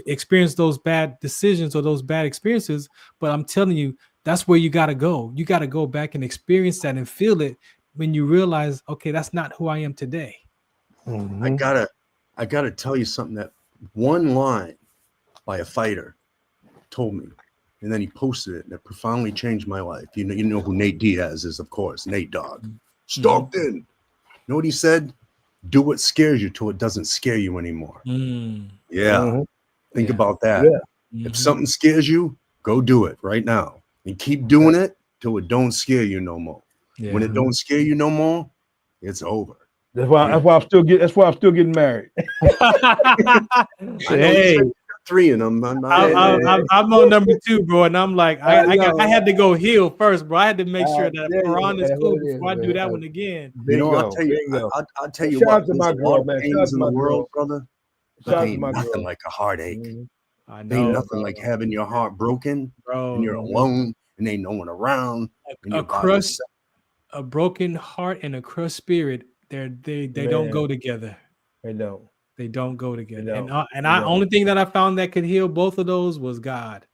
experience those bad decisions or those bad experiences. But I'm telling you, that's where you got to go. You got to go back and experience that and feel it when you realize, okay, that's not who I am today. Mm-hmm. I gotta tell you something. That one line by a fighter told me, and then he posted it, and it profoundly changed my life. You know who Nate Diaz is, of course. Nate Dogg. Stockton. You know what he said? Do what scares you till it doesn't scare you anymore. Yeah. Think about that. If something scares you, go do it right now. And keep doing it till it don't scare you no more. When it don't scare you no more, it's over. That's why I'm still getting married. Hey, 3 in them. I'm on number 2, bro, and I'm like, I had to go heal first, bro. I had to make sure that Farron is cool before I do that one again. I'll tell you what. There's a lot of pains in the world, brother. But ain't nothing like a heartache. I know. Ain't nothing like having your heart broken, bro, and you're alone, and ain't no one around. A broken heart and a crushed spirit, they don't go together. They don't. They don't go together. Only thing that I found that could heal both of those was God.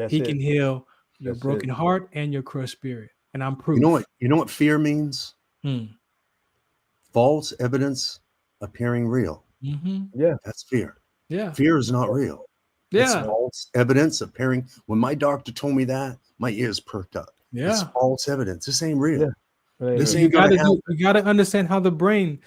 He can heal your broken heart and your crushed spirit. And I'm proof. You know what fear means? False evidence appearing real. Yeah. That's fear. Yeah. Fear is not real. Yeah. It's false evidence appearing. When my doctor told me that, my ears perked up. Yeah. It's false evidence. This ain't real. Yeah. This You ain't gonna happen. got to understand how the brain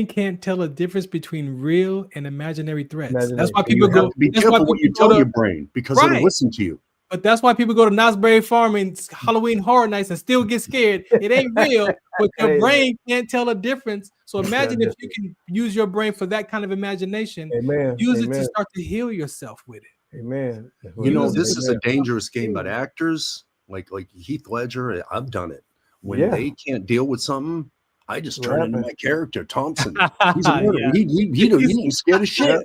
can't tell a difference between real and imaginary threats. That's why people go. Be careful what you tell your brain, because it'll listen to you. But that's why people go to Knott's Berry Farm and Halloween Horror Nights and still get scared. It ain't real, but your brain can't tell a difference. So imagine if you can use your brain for that kind of imagination. Use it to start to heal yourself with it. Amen. This is a dangerous game, but actors like Heath Ledger, I've done it. When they can't deal with something, I just turn into my character, Thompson. He's a murderer. He ain't scared of shit.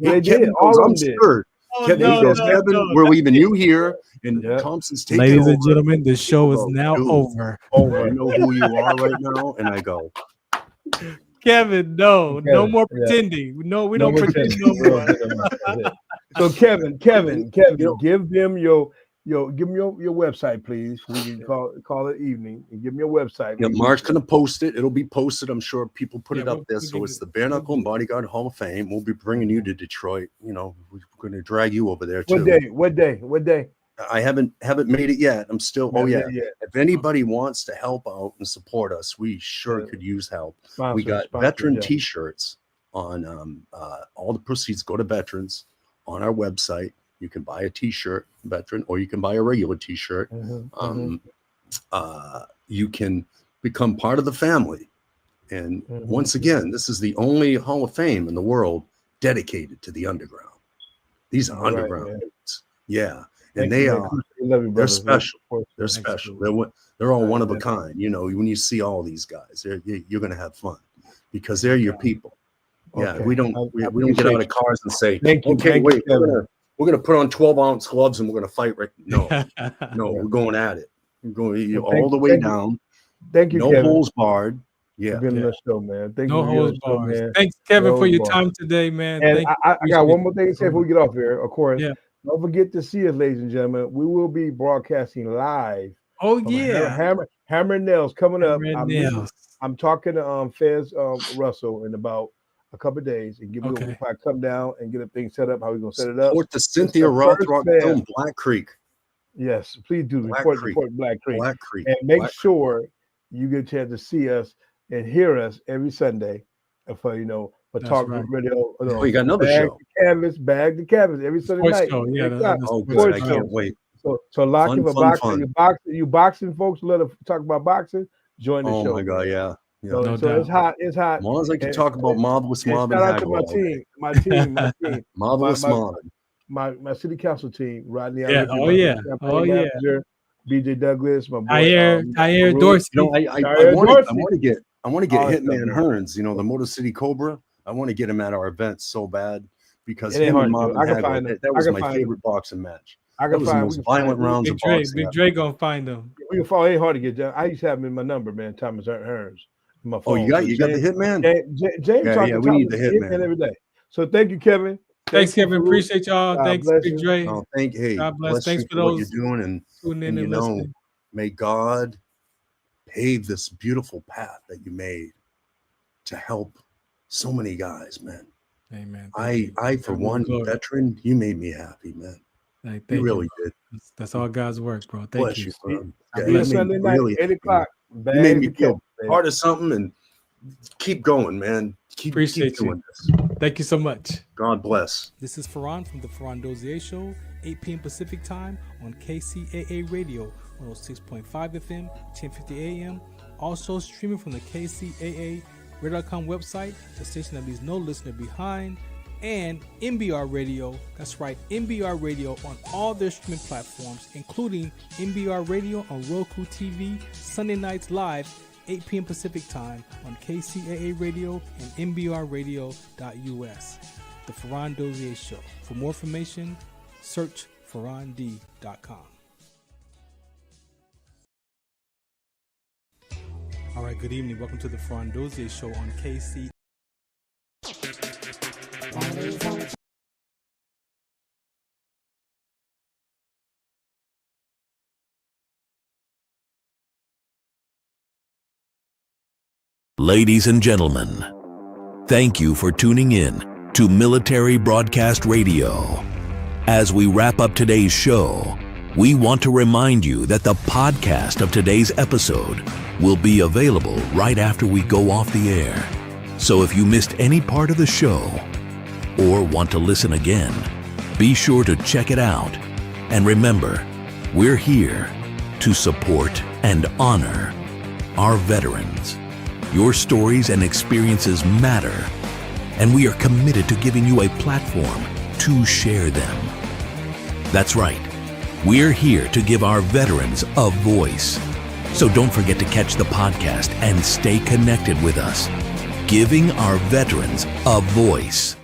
Kevin goes, I'm scared. Kevin goes, Kevin, we're leaving you here. And Thompson's taking Ladies over. and gentlemen, the show is now over. You know who you are right now? And I go, Kevin, no more pretending. No, we don't pretend no more. So Kevin, give them your website, please. We can call it evening and give me your website. Yeah, Mark's gonna post it. It'll be posted. I'm sure people put it up there. So it's the Bare Knuckle and Bodyguard Hall of Fame. We'll be bringing you to Detroit. We're gonna drag you over there too. What day? I haven't made it yet. I'm still. If anybody wants to help out and support us, we sure could use help. We got veteran T-shirts on. All the proceeds go to veterans on our website. You can buy a T-shirt, veteran, or you can buy a regular T-shirt. You can become part of the family. And once again, this is the only Hall of Fame in the world dedicated to the underground. These are underground dudes. Yeah. And they're special. They're special. They're all one of a kind. When you see all these guys, you're going to have fun because they're your people. Yeah. We don't get out of cars and say, okay, wait, we're gonna put on 12-ounce gloves and we're gonna fight. Right? No, we're going at it. We're going all the way down. Thank you. No Kevin. Holes barred. Yeah. Show, man. No holes barred. Thanks, Kevin, for your time today, man. And I got one more thing to say before we get off here. Of course, don't forget to see us, ladies and gentlemen. We will be broadcasting live. Oh yeah, Hammer and Nails coming up. Nails. I'm talking to Fez Russell in about a couple of days and give Okay. me a come down and get a thing set up. How we gonna set it up? Support the Cynthia Rothrock film, Black Creek. Yes, please do Black report Creek. Black Creek. Black Creek. And make Black sure you get a chance to see us and hear us every Sunday for That's Talk right. Radio. Oh, you got another show. Bag the Canvas every Sunday Sports night. show, yeah, Oh, the good. I sports can't wait. So lock in for Fun. boxing. You boxing folks, let us talk about boxing. Join the show. Oh my God, yeah. So, No so doubt. it's hot. It's hot. As long as I can And- talk about Marvelous and Mob and shout out to Hagel. my team. Marvelous Mob. My city council team, Rodney. Yeah. Allen, Oh, yeah. campaign Oh, yeah. manager, BJ Douglas, my boy Tyre Maroon. Dorsey. You know, I Tyre want Dorsey. to get All Hitman that Hearns, the Motor City Cobra. I want to get him at our events so bad because It ain't him hard and to do. Mob I and can Hagel, find him. that I was can my find favorite boxing match. I That can was the find most violent rounds of boxing. Big Dre gonna find them. We can follow. Ain't hard to get done. I used to have him in my number, man. Thomas Hearns. My phone. Oh, you got the Hitman? James talking yeah, to we need Thomas the Hitman. every day. So thank you, Kevin. Thanks, Thank you, Kevin. Farouk. Appreciate y'all. God Thanks, bless Big you. Dre. Oh, God bless. Thanks you for what you're those doing, and tuning in and you know, listening. may God pave this beautiful path that you made to help so many guys, man. Amen. I for one, veteran, you made me happy, man. Thank You really you. did. That's all God's work, bro. Thank Bless you. you, son. See Yeah, you you made Sunday me night, really 8 happy, o'clock. man. You made me Bag the feel Kevin, part of something, and keep going, man. Keep Appreciate doing you. this. Thank you so much. God bless. This is Farron from the Farron Dozier Show, 8 p.m. Pacific Time on KCAA Radio, 106.5 FM, 1050 AM. Also streaming from the KCAA Radio.com website, the station that leaves no listener behind, and MBR Radio. That's right, MBR Radio on all their streaming platforms, including MBR Radio on Roku TV, Sunday nights live, 8 p.m. Pacific Time on KCAA Radio and MBRradio.us. The Farron Dozier Show. For more information, search farrond.com. All right, good evening. Welcome to the Farron Dozier Show on KC. Ladies and gentlemen, thank you for tuning in to Military Broadcast Radio. As we wrap up today's show, we want to remind you that the podcast of today's episode will be available right after we go off the air. So if you missed any part of the show or want to listen again, be sure to check it out. And remember, we're here to support and honor our veterans. Your stories and experiences matter, and we are committed to giving you a platform to share them. That's right. We're here to give our veterans a voice. So don't forget to catch the podcast and stay connected with us. Giving our veterans a voice.